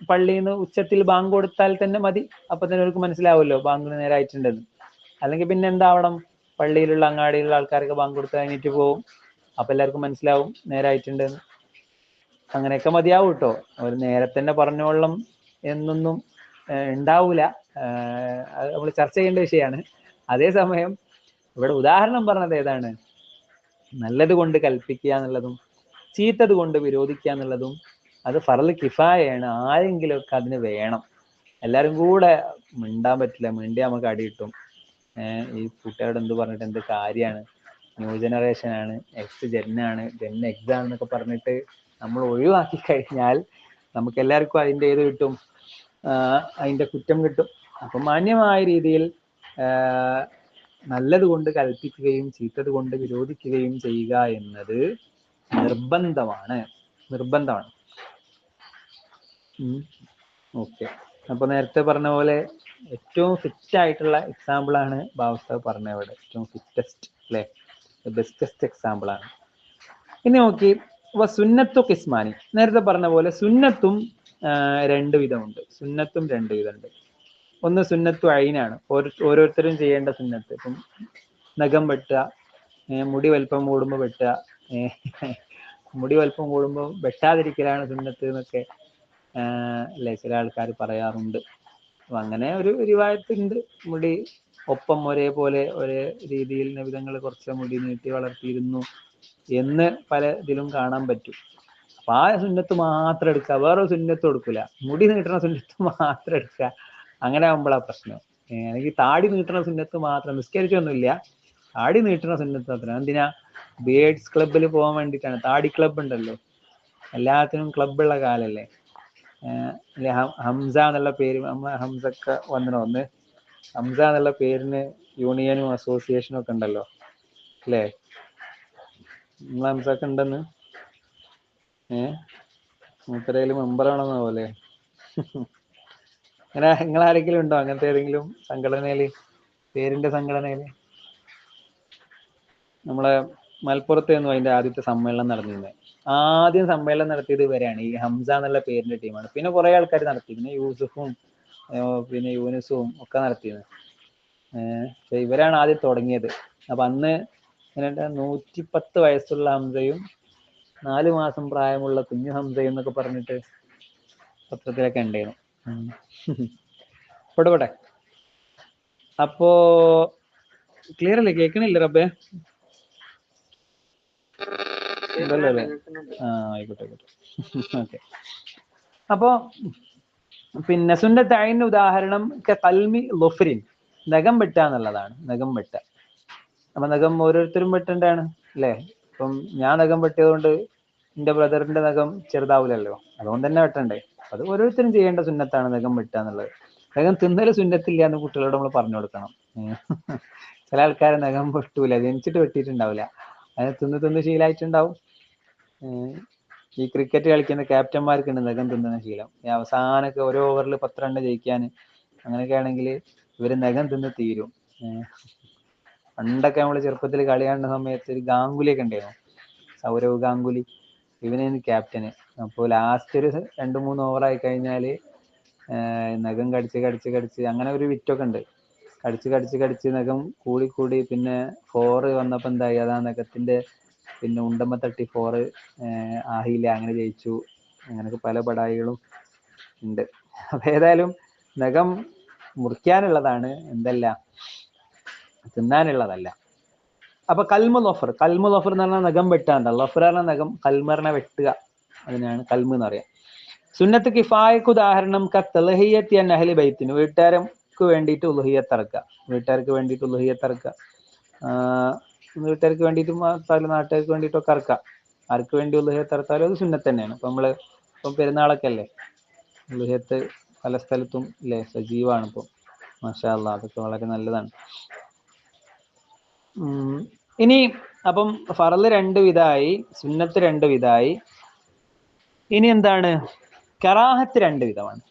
പള്ളിയിൽ നിന്ന് ഉച്ചത്തിൽ ബാങ്ക് കൊടുത്താൽ തന്നെ മതി. അപ്പൊ തന്നെ അവർക്ക് മനസ്സിലാവുമല്ലോ ബാങ്കിന് നേരായിട്ടുണ്ടെന്ന്. അല്ലെങ്കിൽ പിന്നെ എന്താവണം? പള്ളിയിലുള്ള അങ്ങാടിയിലുള്ള ആൾക്കാർക്ക് ബാങ്ക് കൊടുത്ത് കഴിഞ്ഞിട്ട് പോകും. അപ്പൊ എല്ലാവർക്കും മനസ്സിലാവും നേരായിട്ടുണ്ടെന്ന്. അങ്ങനെയൊക്കെ മതിയാവും കേട്ടോ. അവർ നേരെ തന്നെ പറഞ്ഞോളണം എന്നൊന്നും ഉണ്ടാവൂല. അത് നമ്മൾ ചർച്ച ചെയ്യേണ്ട വിഷയമാണ്. അതേസമയം ഇവിടെ ഉദാഹരണം പറഞ്ഞത് ഏതാണ്? നല്ലത് കൊണ്ട് കൽപ്പിക്കുക എന്നുള്ളതും ചീത്തത് കൊണ്ട് വിരോധിക്കുക എന്നുള്ളതും അത് ഫർള് കിഫായയാണ്. ആരെങ്കിലുമൊക്കെ അതിന് വേണം. എല്ലാവരും കൂടെ മിണ്ടാൻ പറ്റില്ല. മിണ്ടിയാൽ നമുക്ക് അടി കിട്ടും. ഈ കുട്ടികളോട് എന്ത് പറഞ്ഞിട്ട് എന്ത് കാര്യമാണ്? ന്യൂ ജനറേഷൻ ആണ്, എക്സ് ജെന്നാണ്, ജെൻ എക്സ് ആണെന്നൊക്കെ പറഞ്ഞിട്ട് നമ്മൾ ഒഴിവാക്കി കഴിഞ്ഞാൽ നമുക്ക് എല്ലാവർക്കും അതിൻ്റെ ഏത് കിട്ടും? അതിൻ്റെ കുറ്റം കിട്ടും. അപ്പം മാന്യമായ രീതിയിൽ നല്ലത് കൊണ്ട് കൽപ്പിക്കുകയും ചീത്തത് കൊണ്ട് വിരോധിക്കുകയും ചെയ്യുക എന്നത് നിർബന്ധമാണ്. നിർബന്ധമാണ്. ഓക്കെ. അപ്പൊ നേരത്തെ പറഞ്ഞ പോലെ ഏറ്റവും ഫിറ്റ് ആയിട്ടുള്ള എക്സാമ്പിൾ ആണ് ബാബുസ്താദ് പറഞ്ഞ ഇവിടെ. ഏറ്റവും ഫിറ്റസ്റ്റ് അല്ലെ, ബെസ്റ്റസ്റ്റ് എക്സാമ്പിൾ ആണ്. ഇനി നോക്കി, സുന്നത്തു കിസ്മാനി. നേരത്തെ പറഞ്ഞ പോലെ സുന്നത്തും രണ്ട് വിധമുണ്ട്. സുന്നത്തും രണ്ട് വിധമുണ്ട്. ഒന്ന് സുന്നത്തു ഐനാണ്, ഓരോരുത്തരും ചെയ്യേണ്ട സുന്നത്ത്. ഇപ്പം നഖം വെട്ടുക, മുടി വലിപ്പം കൂടുമ്പോൾ വെട്ടുക, മുടി വലിപ്പം കൂടുമ്പോൾ വെട്ടാതിരിക്കലാണ് സുന്നത്ത് എന്നൊക്കെ അല്ലെ ചില ആൾക്കാർ പറയാറുണ്ട്. അപ്പൊ അങ്ങനെ ഒരു റിവായത്തുണ്ട്. മുടി ഒപ്പം ഒരേപോലെ ഒരേ രീതിയിൽ നബിതങ്ങൾ കുറച്ച് മുടി നീട്ടി വളർത്തിയിരുന്നു എന്ന് പല ഇതിലും കാണാൻ പറ്റും. അപ്പൊ ആ സുന്നത്ത് മാത്രം എടുക്കുക, വേറെ സുന്നത്ത് കൊടുക്കില്ല. മുടി നീട്ടുന്ന സുന്നത്ത് മാത്രം എടുക്കുക. അങ്ങനെ ആകുമ്പോഴാ പ്രശ്നം. അല്ലെങ്കിൽ താടി നീട്ടുന്ന സുന്നത്ത് മാത്രം, നിസ്കരിച്ചൊന്നുമില്ല, താടി നീട്ടുന്ന സുന്നത്ത് മാത്രം. എന്തിനാ? ബേഡ്സ് ക്ലബിൽ പോകാൻ വേണ്ടിയിട്ടാണ്. താടി ക്ലബ് ഉണ്ടല്ലോ, എല്ലാത്തിനും ക്ലബുള്ള കാലല്ലേ. ഹംസ എന്നുള്ള പേര്, ഹംസൊക്കെ വന്നോ ഒന്ന്, ഹംസ എന്നുള്ള പേരിന് യൂണിയനും അസോസിയേഷനും ഒക്കെ ഉണ്ടല്ലോ അല്ലേ? നിങ്ങൾ ഹംസൊക്കെ ഉണ്ടെന്ന് മൂപ്പരയില് മെമ്പറാണെന്നോ പോലെ. അങ്ങനെ നിങ്ങളാരെങ്കിലും ഉണ്ടോ അങ്ങനത്തെ ഏതെങ്കിലും സംഘടനയില്, പേരിന്റെ സംഘടനയില്? നമ്മളെ മലപ്പുറത്തായിരുന്നു അതിന്റെ ആദ്യത്തെ സമ്മേളനം നടന്നിരുന്നത്. ആദ്യം സമ്മേളനം നടത്തിയത് ഇവരാണ്, ഈ ഹംസ എന്നുള്ള പേരിന്റെ ടീമാണ്. പിന്നെ കുറെ ആൾക്കാർ നടത്തി, പിന്നെ യൂസുഫും പിന്നെ യൂനിസും ഒക്കെ നടത്തിയത്. പക്ഷെ ഇവരാണ് ആദ്യം തുടങ്ങിയത്. അപ്പൊ അന്ന് 110 വയസ്സുള്ള ഹംസയും 4 മാസം പ്രായമുള്ള കുഞ്ഞു ഹംസയും എന്നൊക്കെ പറഞ്ഞിട്ട് പത്രത്തിലൊക്കെ ഉണ്ടായിരുന്നു. പോട്ടെ. അപ്പോ ക്ലിയർ അല്ലേ? കേൾക്കണില്ല റബ്ബേ? ഇല്ലല്ലോ അല്ലേ? ആയിക്കോട്ടെ. ഓക്കെ. അപ്പോ പിന്നെ സുന്നത്ത് ഐനിന്റെ ഉദാഹരണം കൽമി ലുഫ്രിൻ, നഖം വെട്ടുക എന്നുള്ളതാണ്. നഖം വെട്ടുക. അപ്പൊ നഖം ഓരോരുത്തരും വെട്ടേണ്ടതാണ് അല്ലേ? ഇപ്പം ഞാൻ നഖം വെട്ടിയത് കൊണ്ട് എന്റെ ബ്രദറിന്റെ നഖം ചെറുതാവില്ലല്ലോ, അതുകൊണ്ട് തന്നെ വെട്ടണ്ടേ. അത് ഓരോരുത്തരും ചെയ്യേണ്ട സുന്നത്താണ് നഖം വെട്ടുക എന്നുള്ളത്. നഖം തിന്നല് സുന്നത്തില്ല എന്ന് കുട്ടികളോട് നമ്മൾ പറഞ്ഞു കൊടുക്കണം. ചില ആൾക്കാരെ നഖം വെട്ടൂല, ജനിച്ചിട്ട് വെട്ടിയിട്ടുണ്ടാവില്ല, അത് തിന്ന് ശീലമായിട്ടുണ്ടാവും. ഈ ക്രിക്കറ്റ് കളിക്കുന്ന ക്യാപ്റ്റന്മാർക്കുണ്ട് നഖം തിന്നുന്ന ശീലം. ഈ അവസാനമൊക്കെ ഓരോ ഓവറിൽ 10 റൺ ജയിക്കാൻ അങ്ങനെയൊക്കെ ആണെങ്കിൽ ഇവര് നഖം തിന്ന് തീരും. പണ്ടൊക്കെ നമ്മള് ചെറുപ്പത്തിൽ കളി കാണുന്ന സമയത്ത് ഒരു ഗാംഗുലിയൊക്കെ ഉണ്ടായിരുന്നു, സൗരവ് ഗാംഗുലി. ഇവനായിരുന്നു ക്യാപ്റ്റന്. അപ്പോൾ ലാസ്റ്റ് ഒരു 2-3 ഓവറായി കഴിഞ്ഞാല് നഖം കടിച്ച് അങ്ങനെ ഒരു വിറ്റൊക്കെ ഉണ്ട്. കടിച്ച് നഖം കൂടി പിന്നെ 4 വന്നപ്പോ എന്തായി, അതാ നഖത്തിന്റെ പിന്നെ ഉണ്ടമ്മ തട്ടി 4 ആയില്ല, അങ്ങനെ ജയിച്ചു. അങ്ങനെയൊക്കെ പല പടായികളും ഉണ്ട്. അപ്പൊ ഏതായാലും നഖം മുറിക്കാനുള്ളതാണ്, എന്തല്ല തിന്നാനുള്ളതല്ല. അപ്പൊ കൽമു ലൊഫർ എന്ന് പറഞ്ഞാൽ നഖം വെട്ടാണ്ട, ലൊഫർ പറഞ്ഞ നഖം, കൽമറിനെ വെട്ടുക, അതിനാണ് കൽമ് എന്ന് പറയാം. സുന്നത്ത് കിഫായക്ക് ഉദാഹരണം കത്തലഹിയത്തി അഹ്ലി ബൈത്തിന്, വീട്ടുകാർക്ക് വേണ്ടിയിട്ട് ഉലുഹിയത്ത് ഇറക്കുക, വീട്ടുകാർക്ക് വേണ്ടിയിട്ട് ഉലുഹിയത്ത് ഇറക്കുക, വീട്ടുകാർക്ക് വേണ്ടിയിട്ടും നാട്ടുകാർക്ക് വേണ്ടിയിട്ടൊക്കെ ഇറക്കാം. ആർക്ക് വേണ്ടി ഉലുഹിയത്ത് ഇറത്താലും അത് സുന്നത്ത് തന്നെയാണ്. ഇപ്പൊ നമ്മള് ഇപ്പം പെരുന്നാളൊക്കെ അല്ലേ, ഉലുഹിയത്ത് പല സ്ഥലത്തും ഇല്ലേ സജീവാണ് ഇപ്പം, മാഷാ അല്ലാഹ്, അതൊക്കെ വളരെ നല്ലതാണ്. ഇനി അപ്പം ഫറല് 2 വിധായി, സുന്നത്ത് 2 വിധായി. ഇനി എന്താണ്? കറാഹത്ത് 2 വിധമാണ്.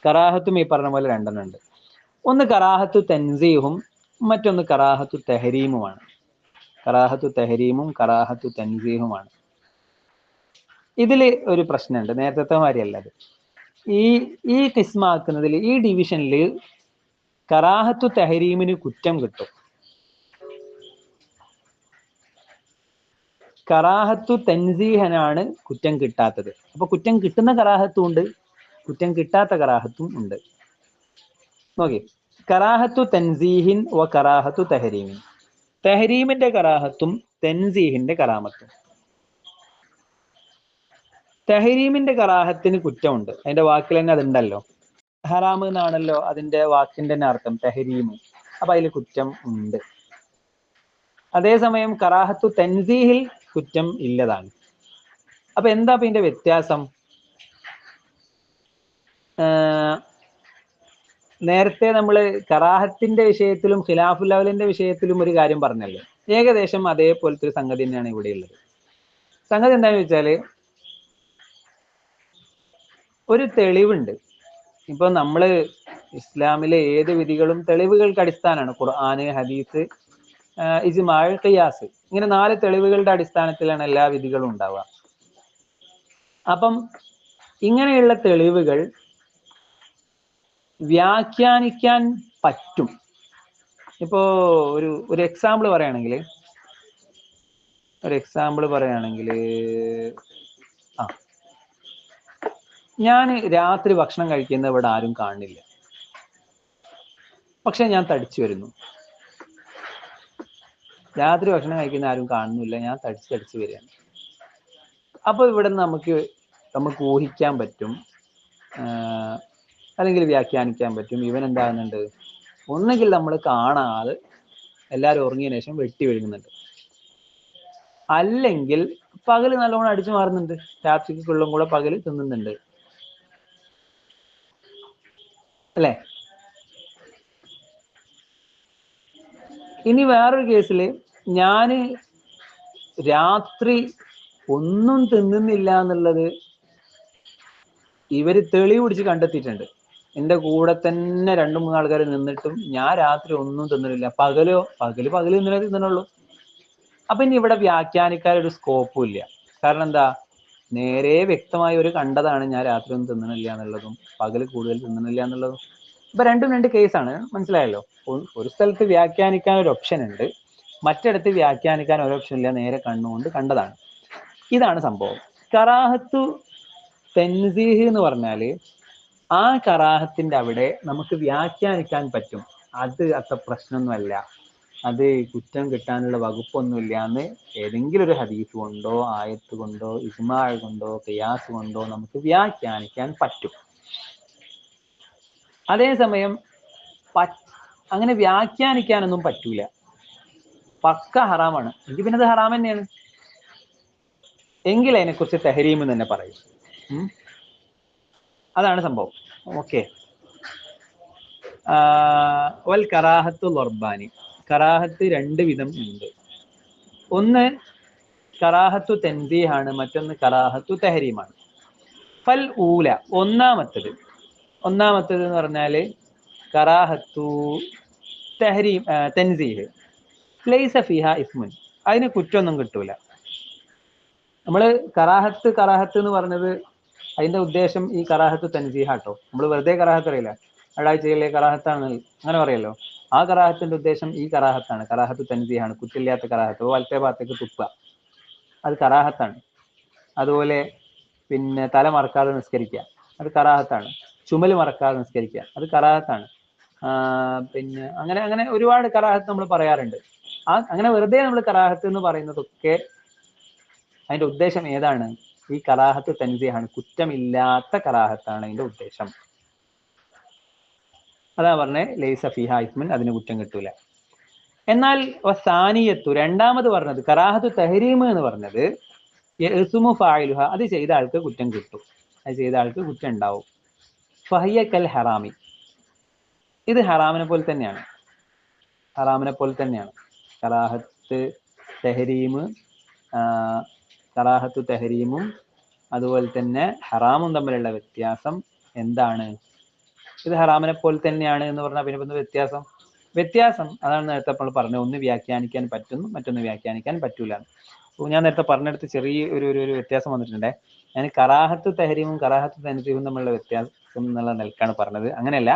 കറാഹത്തും ഈ പറഞ്ഞ പോലെ 2 ഉണ്ട്. ഒന്ന് കറാഹത്തു തൻസീഹും, മറ്റൊന്ന് കറാഹത്തു തെഹരീമുമാണ്. കറാഹത്തു തെഹരീമും കറാഹത്തു തൻസീഹുമാണ്. ഇതില് ഒരു പ്രശ്നമുണ്ട്, നേരത്തെ മാതിരിയല്ല അത്. ഈ കിസ്മാക്കുന്നതിൽ, ഈ ഡിവിഷനിൽ കറാഹത്തു തെഹരീമിന് കുറ്റം കിട്ടും, കറാഹത്തു തൻസീഹനാണ് കുറ്റം കിട്ടാത്തത്. അപ്പൊ കുറ്റം കിട്ടുന്ന കറാഹത്തും ഉണ്ട്, കുറ്റം കിട്ടാത്ത കറാഹത്തും ഉണ്ട്. നോക്കി, കറാഹത്തു തൻസീഹിൻ വ കറാഹത്തു തെഹരീമിൻ, തെഹരീമിന്റെ കറാഹത്തും തൻസീഹിന്റെ കറാമത്തും. തെഹരീമിന്റെ കറാഹത്തിന് കുറ്റമുണ്ട്, അതിന്റെ വാക്കിൽ തന്നെ അതുണ്ടല്ലോ, ഹറാമ് എന്നാണല്ലോ അതിന്റെ വാക്കിന്റെ തന്നെ അർത്ഥം, തെഹരീമ്. അപ്പൊ അതിൽ കുറ്റം ഉണ്ട്. അതേസമയം കറാഹത്തു തൻസീഹിൽ കുറ്റം ഇല്ലതാണ്. അപ്പൊ എന്താ ഇതിന്റെ വ്യത്യാസം? നേരത്തെ നമ്മൾ കറാഹത്തിന്റെ വിഷയത്തിലും ഖിലാഫുൽ അവലിന്റെ വിഷയത്തിലും ഒരു കാര്യം പറഞ്ഞല്ലോ, ഏകദേശം അതേപോലത്തെ ഒരു സംഗതി തന്നെയാണ് ഇവിടെ ഉള്ളത്. സംഗതി എന്താണെന്ന് വെച്ചാല്, ഒരു തെളിവുണ്ട്. ഇപ്പൊ നമ്മള് ഇസ്ലാമിലെ ഏത് വിധികളും തെളിവുകൾക്ക് അടിസ്ഥാനമാണ്. ഖുർആന്, ഹദീസ്, ഇജ്മാ, ഖിയാസ്, ഇങ്ങനെ 4 തെളിവുകളുടെ അടിസ്ഥാനത്തിലാണ് എല്ലാ വിധികളും ഉണ്ടാവുക. അപ്പം ഇങ്ങനെയുള്ള തെളിവുകൾ വ്യാഖ്യാനിക്കാൻ പറ്റും. ഇപ്പോ ഒരു എക്സാമ്പിൾ പറയുകയാണെങ്കിൽ, ഞാൻ രാത്രി ഭക്ഷണം കഴിക്കുന്ന ഇവിടെ ആരും കാണില്ല, പക്ഷെ ഞാൻ തടിച്ചു വരുന്നു. രാത്രി ഭക്ഷണം കഴിക്കുന്ന ആരും കാണുന്നില്ല, ഞാൻ തടിച്ചു വരികയാണ്. അപ്പൊ ഇവിടെ നമുക്ക് ഊഹിക്കാൻ പറ്റും, അല്ലെങ്കിൽ വ്യാഖ്യാനിക്കാൻ പറ്റും, ഇവൻ എന്താകുന്നുണ്ട്, ഒന്നുകിൽ നമ്മൾ കാണാതെ എല്ലാവരും ഉറങ്ങിയതിനു ശേഷം വെട്ടി വീഴുന്നുണ്ട്, അല്ലെങ്കിൽ പകല് നല്ലോണം അടിച്ചു മാറുന്നുണ്ട്, രാത്രിക്കുള്ളും കൂടെ പകല് തിന്നുന്നുണ്ട്, അല്ലേ? ഇനി വേറൊരു കേസില് ഞാന് രാത്രി ഒന്നും തിന്നുന്നില്ല എന്നുള്ളത് ഇവര് തെളിവ് പിടിച്ച് കണ്ടെത്തിയിട്ടുണ്ട്. എന്റെ കൂടെ തന്നെ 2-3 ആൾക്കാർ നിന്നിട്ടും ഞാൻ രാത്രി ഒന്നും തിന്നുന്നില്ല, പകല് തിന്നണുള്ളൂ. അപ്പൊ ഇനി ഇവിടെ വ്യാഖ്യാനിക്കാൻ ഒരു സ്കോപ്പും ഇല്ല. കാരണം എന്താ, നേരെ വ്യക്തമായ ഒരു കണ്ടതാണ്, ഞാൻ രാത്രി ഒന്നും തിന്നണില്ല എന്നുള്ളതും പകല് കൂടുതൽ തിന്നണില്ല എന്നുള്ളതും. ഇപ്പൊ രണ്ടും 2 കേസാണ്, മനസ്സിലായല്ലോ. ഒരു സ്ഥലത്ത് വ്യാഖ്യാനിക്കാൻ ഒരു ഓപ്ഷൻ ഉണ്ട്, മറ്റിടത്ത് വ്യാഖ്യാനിക്കാൻ ഒരു ഓപ്ഷൻ ഇല്ല, നേരെ കണ്ണുകൊണ്ട് കണ്ടതാണ്. ഇതാണ് സംഭവം. കറാഹത്തു തൻസീഹ് എന്ന് പറഞ്ഞാല് ആ കറാഹത്തിന്റെ അവിടെ നമുക്ക് വ്യാഖ്യാനിക്കാൻ പറ്റും, അത് അത്ര പ്രശ്നമൊന്നുമല്ല, അത് കുറ്റം കിട്ടാനുള്ള വകുപ്പൊന്നുമില്ല എന്ന് ഏതെങ്കിലും ഒരു ഹദീസ് കൊണ്ടോ ആയത്ത് കൊണ്ടോ ഇജ്മാ കൊണ്ടോ ഖിയാസ് കൊണ്ടോ നമുക്ക് വ്യാഖ്യാനിക്കാൻ പറ്റും. അതേസമയം അങ്ങനെ വ്യാഖ്യാനിക്കാനൊന്നും പറ്റൂല, പക്ക ഹറാമാണ് എങ്കിൽ പിന്നെ അത് ഹറാം തന്നെയാണ്, എങ്കിൽ അതിനെക്കുറിച്ച് തെഹരീം എന്ന് തന്നെ പറയും. അതാണ് സംഭവം. ഓക്കെ. വൽ കറാഹത്തു ലർബാനി, കറാഹത്ത് 2 വിധം ഉണ്ട്. ഒന്ന് കറാഹത്തു തൻസീഹാണ്, മറ്റൊന്ന് കറാഹത്തു തെഹരീമാണ്. ഫൽ ഊല, ഒന്നാമത്തത് എന്ന് പറഞ്ഞാല് കറാഹത്തു തൻസീഹ്, ലൈസ ഫിഹ ഇസ്മുൻ, അതിന് കുറ്റമൊന്നും കിട്ടൂല. നമ്മള് കറാഹത്ത് എന്ന് പറഞ്ഞത് അതിന്റെ ഉദ്ദേശം ഈ കറാഹത്തു തൻസീഹാട്ടോ. നമ്മൾ വെറുതെ കറാഹത്ത് അറിയില്ല, അടാഴ്ചയിലെ കറാഹത്താണ് അങ്ങനെ പറയല്ലോ, ആ കറാഹത്തിന്റെ ഉദ്ദേശം ഈ കറാഹത്താണ്, കറാഹത്തു തൻസീഹാണ്, കുറ്റില്ലാത്ത കറാഹത്ത്. വലത്തെ ഭാഗത്തേക്ക് തുപ്പുക, അത് കറാഹത്താണ്. അതുപോലെ പിന്നെ തല മറക്കാതെ നിസ്കരിക്കുക, അത് കറാഹത്താണ്. ചുമല് മറക്കാതെ നിസ്കരിക്കുക, അത് കറാഹത്താണ്. പിന്നെ അങ്ങനെ അങ്ങനെ ഒരുപാട് കറാഹത്ത് നമ്മൾ പറയാറുണ്ട്. അങ്ങനെ വെറുതെ നമ്മൾ കറാഹത്ത് എന്ന് പറയുന്നതൊക്കെ അതിന്റെ ഉദ്ദേശം ഏതാണ്? ഈ കറാഹത്ത് തൻസീഹാണ്, കുറ്റമില്ലാത്ത കറാഹത്താണ് അതിന്റെ ഉദ്ദേശം. അതാ പറഞ്ഞേ ലൈസ ഫിഹാ ഇസ്മുൻ, അതിന് കുറ്റം കിട്ടൂല. എന്നാൽ സാനിയത്തു, രണ്ടാമത് പറഞ്ഞത് കറാഹത്തു തഹരീം എന്ന് പറഞ്ഞത് യസ്മു ഫായിലുഹ, അത് ചെയ്ത ആൾക്ക് കുറ്റം കിട്ടും, അത് ചെയ്ത ആൾക്ക് കുറ്റം ഉണ്ടാവും. ഫഹിയ കൽ ഹറാമി, ഇത് ഹറാമിനെ പോലെ തന്നെയാണ്, ഹറാമിനെ പോലെ തന്നെയാണ്. കറാഹത്ത് തഹരീമും അതുപോലെ തന്നെ ഹറാമും തമ്മിലുള്ള വ്യത്യാസം എന്താണ്? ഇത് ഹറാമിനെ പോലെ തന്നെയാണ് എന്ന് പറഞ്ഞാൽ പിന്നെ വ്യത്യാസം അതാണ് നേരത്തെ നമ്മൾ പറഞ്ഞത്. ഒന്ന് വ്യാഖ്യാനിക്കാൻ പറ്റുന്നു, മറ്റൊന്ന് വ്യാഖ്യാനിക്കാൻ പറ്റൂല. ഞാൻ നേരത്തെ പറഞ്ഞെടുത്ത് ചെറിയ ഒരു വ്യത്യാസം വന്നിട്ടുണ്ട്. ഞാൻ കറാഹത്ത് തഹരീമും കറാഹത്ത് തൻസീഹും തമ്മിലുള്ള വ്യത്യാസം എന്നുള്ള നിലക്കാണ് പറഞ്ഞത്. അങ്ങനെയല്ല,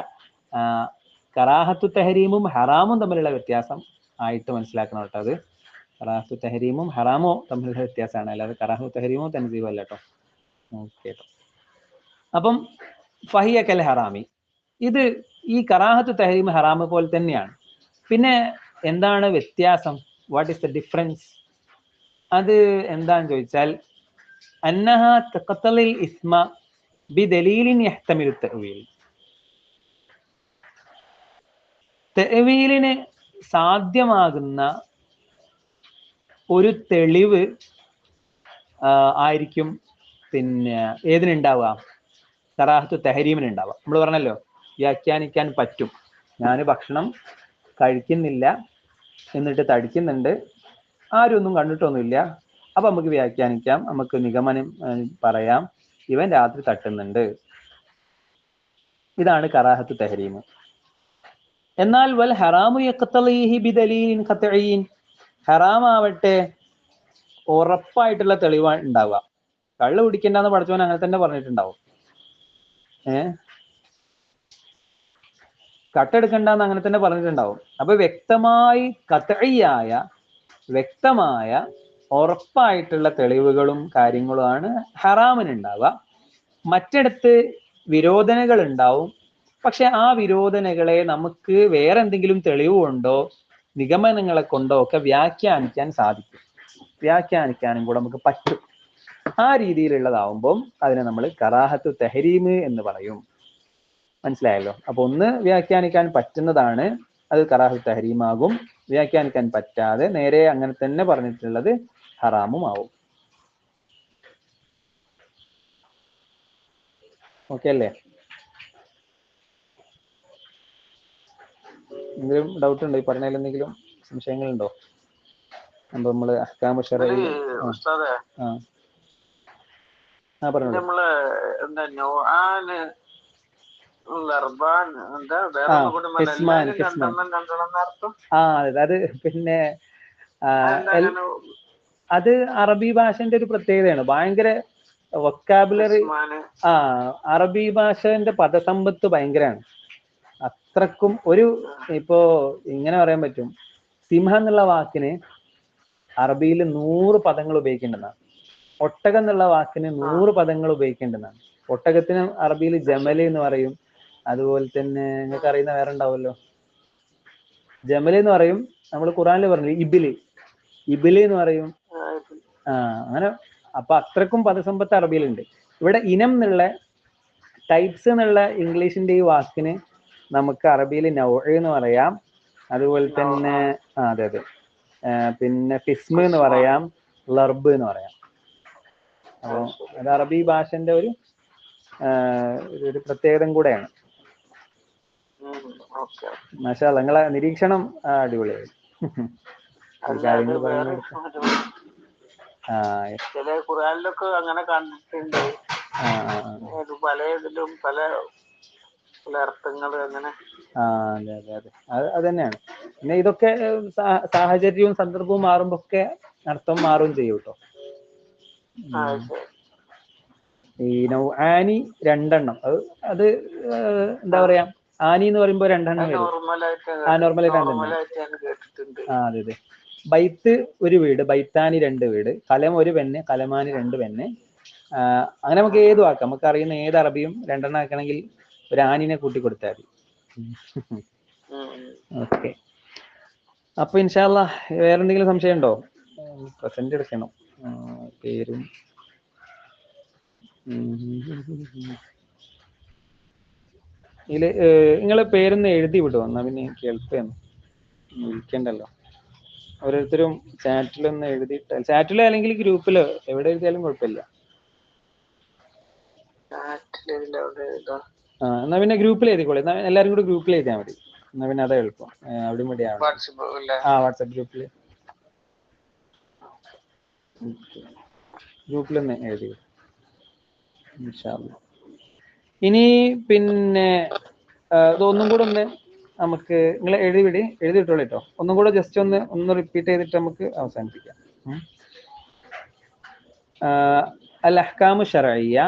കറാഹത്തു തഹരീമും ഹറാമും തമ്മിലുള്ള വ്യത്യാസം ആയിട്ട് മനസ്സിലാക്കണം കേട്ടോ. അത് കറാഹത്തു തഹരീമും ഹറാമോ തമ്മിലുള്ള വ്യത്യാസമാണ്, അല്ലാതെ കറാഹത്തു തഹരീമോ തൻസീഹോ അല്ല കേട്ടോ. ഓക്കെ. അപ്പം ഫഹിയ കൽ ഹറാമി, ഇത് ഈ കറാഹത്തു തഹരീം ഹറാമ് പോലെ തന്നെയാണ്. പിന്നെ എന്താണ് വ്യത്യാസം? What is the difference? അത് എന്താന്ന് ചോദിച്ചാൽ അന്നഹ തഖ്തലിൽ ഇസ്മ ബിദലീലിൻ യഹ്തമിലു തഅവീൽ, തഅവീലിന് സാധ്യമാകുന്ന ഒരു തെളിവ് ആയിരിക്കും പിന്നെ ഏതിനുണ്ടാവുക? കറാഹത്തു തഹരീമിന് ഉണ്ടാവുക. നമ്മൾ പറഞ്ഞല്ലോ വ്യാഖ്യാനിക്കാൻ പറ്റും. ഞാൻ ഭക്ഷണം കഴിക്കുന്നില്ല എന്നിട്ട് തടിക്കുന്നുണ്ട്, ആരും ഒന്നും കണ്ടിട്ടൊന്നുമില്ല, അപ്പൊ നമുക്ക് വ്യാഖ്യാനിക്കാം, നമുക്ക് നിഗമനം പറയാം, ഇവൻ രാത്രി തട്ടുന്നുണ്ട്. ഇതാണ് കറാഹത്തു തഹരീം. എന്നാൽ വൽ ഹറാമു യഖ്തലീഹി ബിദലീലിൻ ഖത്ഈൻ, ഹറാമാവട്ടെ ഉറപ്പായിട്ടുള്ള തെളിവാണ് ഉണ്ടാവുക. കള്ള് കുടിക്കണ്ടെന്ന് പഠിച്ചവൻ അങ്ങനെ തന്നെ പറഞ്ഞിട്ടുണ്ടാവും. കട്ടെടുക്കണ്ടെന്ന് അങ്ങനെ തന്നെ പറഞ്ഞിട്ടുണ്ടാവും. അപ്പൊ വ്യക്തമായി ഖത്ഈയായ, വ്യക്തമായ ഉറപ്പായിട്ടുള്ള തെളിവുകളും കാര്യങ്ങളുമാണ് ഹറാമിനുണ്ടാവുക. മറ്റിടത്ത് വിരോധനകൾ ഉണ്ടാവും. പക്ഷെ ആ വിരോധനകളെ നമുക്ക് വേറെ എന്തെങ്കിലും തെളിവ് കൊണ്ടോ നിഗമനങ്ങളെ കൊണ്ടോ ഒക്കെ വ്യാഖ്യാനിക്കാൻ സാധിക്കും, വ്യാഖ്യാനിക്കാനും കൂടെ നമുക്ക് പറ്റും. ആ രീതിയിലുള്ളതാവുമ്പം അതിനെ നമ്മൾ കറാഹത്തു തഹരീം എന്ന് പറയും. മനസ്സിലായല്ലോ? അപ്പൊ ഒന്ന് വ്യാഖ്യാനിക്കാൻ പറ്റുന്നതാണ്, അത് കറാഹത്തു തഹരീം ആകും. വ്യാഖ്യാനിക്കാൻ പറ്റാതെ നേരെ അങ്ങനെ തന്നെ പറഞ്ഞിട്ടുള്ളത് ഹറാമും ആവും. ഓക്കെ അല്ലേ? എന്തെങ്കിലും ഡൗട്ട് ഉണ്ടോ? ഈ പറഞ്ഞതിൽ എന്തെങ്കിലും സംശയങ്ങളുണ്ടോ? അപ്പൊ നമ്മള് അഹ്കാമു ശർഈ അത് പിന്നെ അത് അറബി ഭാഷന്റെ ഒരു പ്രത്യേകതയാണ്. ഭയങ്കര വൊക്കാബുലറി, അറബി ഭാഷന്റെ പദസമ്പത്ത് ഭയങ്കരമാണ്. അത്രക്കും ഒരു ഇപ്പോ ഇങ്ങനെ പറയാൻ പറ്റും, സിംഹം എന്നുള്ള വാക്കിന് അറബിയിൽ 100 പദങ്ങൾ ഉപയോഗിക്കേണ്ടതാണ്. ഒട്ടകം എന്നുള്ള വാക്കിന് 100 പദങ്ങൾ ഉപയോഗിക്കേണ്ടതാണ്. ഒട്ടകത്തിന് അറബിയിൽ ജമല് എന്ന് പറയും. അതുപോലെ തന്നെ നിങ്ങൾക്ക് അറിയുന്ന വേറെ ഉണ്ടാവുമല്ലോ, ജമല് എന്ന് പറയും. നമ്മൾ ഖുറാനിൽ പറഞ്ഞു ഇബില് എന്ന് പറയും. അങ്ങനെ അപ്പൊ അത്രക്കും പദസമ്പത്ത് അറബിയിലുണ്ട്. ഇവിടെ ഇനം എന്നുള്ള, ടൈപ്സ് എന്നുള്ള ഇംഗ്ലീഷിന്റെ ഈ വാക്കിന് നമുക്ക് അറബിയിൽ നൗഅ് എന്ന് പറയാം. അതുപോലെ തന്നെ അതെ, പിന്നെ ഫിസ്മ് എന്ന് പറയാം, ലർബ് എന്ന് പറയാം. അപ്പൊ അത് അറബി ഭാഷന്റെ ഒരു പ്രത്യേകത കൂടെയാണ്. മാഷാ അല്ലാഹ്, നിങ്ങളെ നിരീക്ഷണം അടിപൊളിയായി. ഖുർആനിലൊക്കെ അങ്ങനെ കണ്ടിട്ടുണ്ട്, പലതിലും പല അർത്ഥങ്ങൾ അങ്ങനെ. അത് തന്നെയാണ്. പിന്നെ ഇതൊക്കെ സാഹചര്യവും സന്ദർഭവും മാറുമ്പോ ഒക്കെ അർത്ഥം മാറുകയും ചെയ്യും കേട്ടോ. ഈ നൗആനി 2 എണ്ണം, അത് എന്താ പറയാ, ആനി എന്ന് പറയുമ്പോ 2 എണ്ണം വരും. നോർമലായിട്ട് അതെ. ബൈത്ത് ഒരു വീട്, ബൈത്താനി 2 വീട്, കലം ഒരു പെണ്ണ്, കലമാനി 2 പെണ്ണ്. അങ്ങനെ നമുക്ക് ഏതും ആക്കാം. നമുക്ക് അറിയുന്ന ഏത് അറബിയും 2 എണ്ണം ആക്കണമെങ്കിൽ ഒരു ആനിനെ കൂട്ടി കൊടുത്താൽ മതി. ഓക്കെ. അപ്പൊ ഇൻഷാല്ലാ വേറെ എന്തെങ്കിലും സംശയം ഉണ്ടോ? പ്രസന്റ് എടുക്കണം. പേരും ഇതില് നിങ്ങളെ പേരൊന്ന് എഴുതി വിടുമോ? എന്നാ പിന്നെ എനിക്ക് എളുപ്പമാണ്, വിളിക്കണ്ടല്ലോ. ഓരോരുത്തരും ചാറ്റിലൊന്ന് എഴുതിയിട്ട്, ചാറ്റിലോ അല്ലെങ്കിൽ ഗ്രൂപ്പിലോ എവിടെ എഴുതിയാലും കുഴപ്പമില്ല. എന്നാ പിന്നെ ഗ്രൂപ്പിൽ എഴുതിക്കോളൂ. എന്നാ എല്ലാവരും കൂടി ഗ്രൂപ്പിൽ എഴുതിയാൽ മതി. എന്നാ പിന്നെ അതാ എളുപ്പം. അവിടെ മതിയാണ്. വാട്സാപ്പ് ഗ്രൂപ്പിൽ ഗ്രൂപ്പിലൊന്ന് എഴുതി. ഇനി പിന്നെ ഇതൊന്നും കൂടെ ഒന്ന് നമുക്ക് നിങ്ങൾ എഴുതിയിട്ടോളൂ കേട്ടോ. ഒന്നും കൂടെ ജസ്റ്റ് ഒന്ന് റിപ്പീറ്റ് ചെയ്തിട്ട് നമുക്ക് അവസാനിപ്പിക്കാം. അൽ അഹ്കാമു ശർഇയ്യ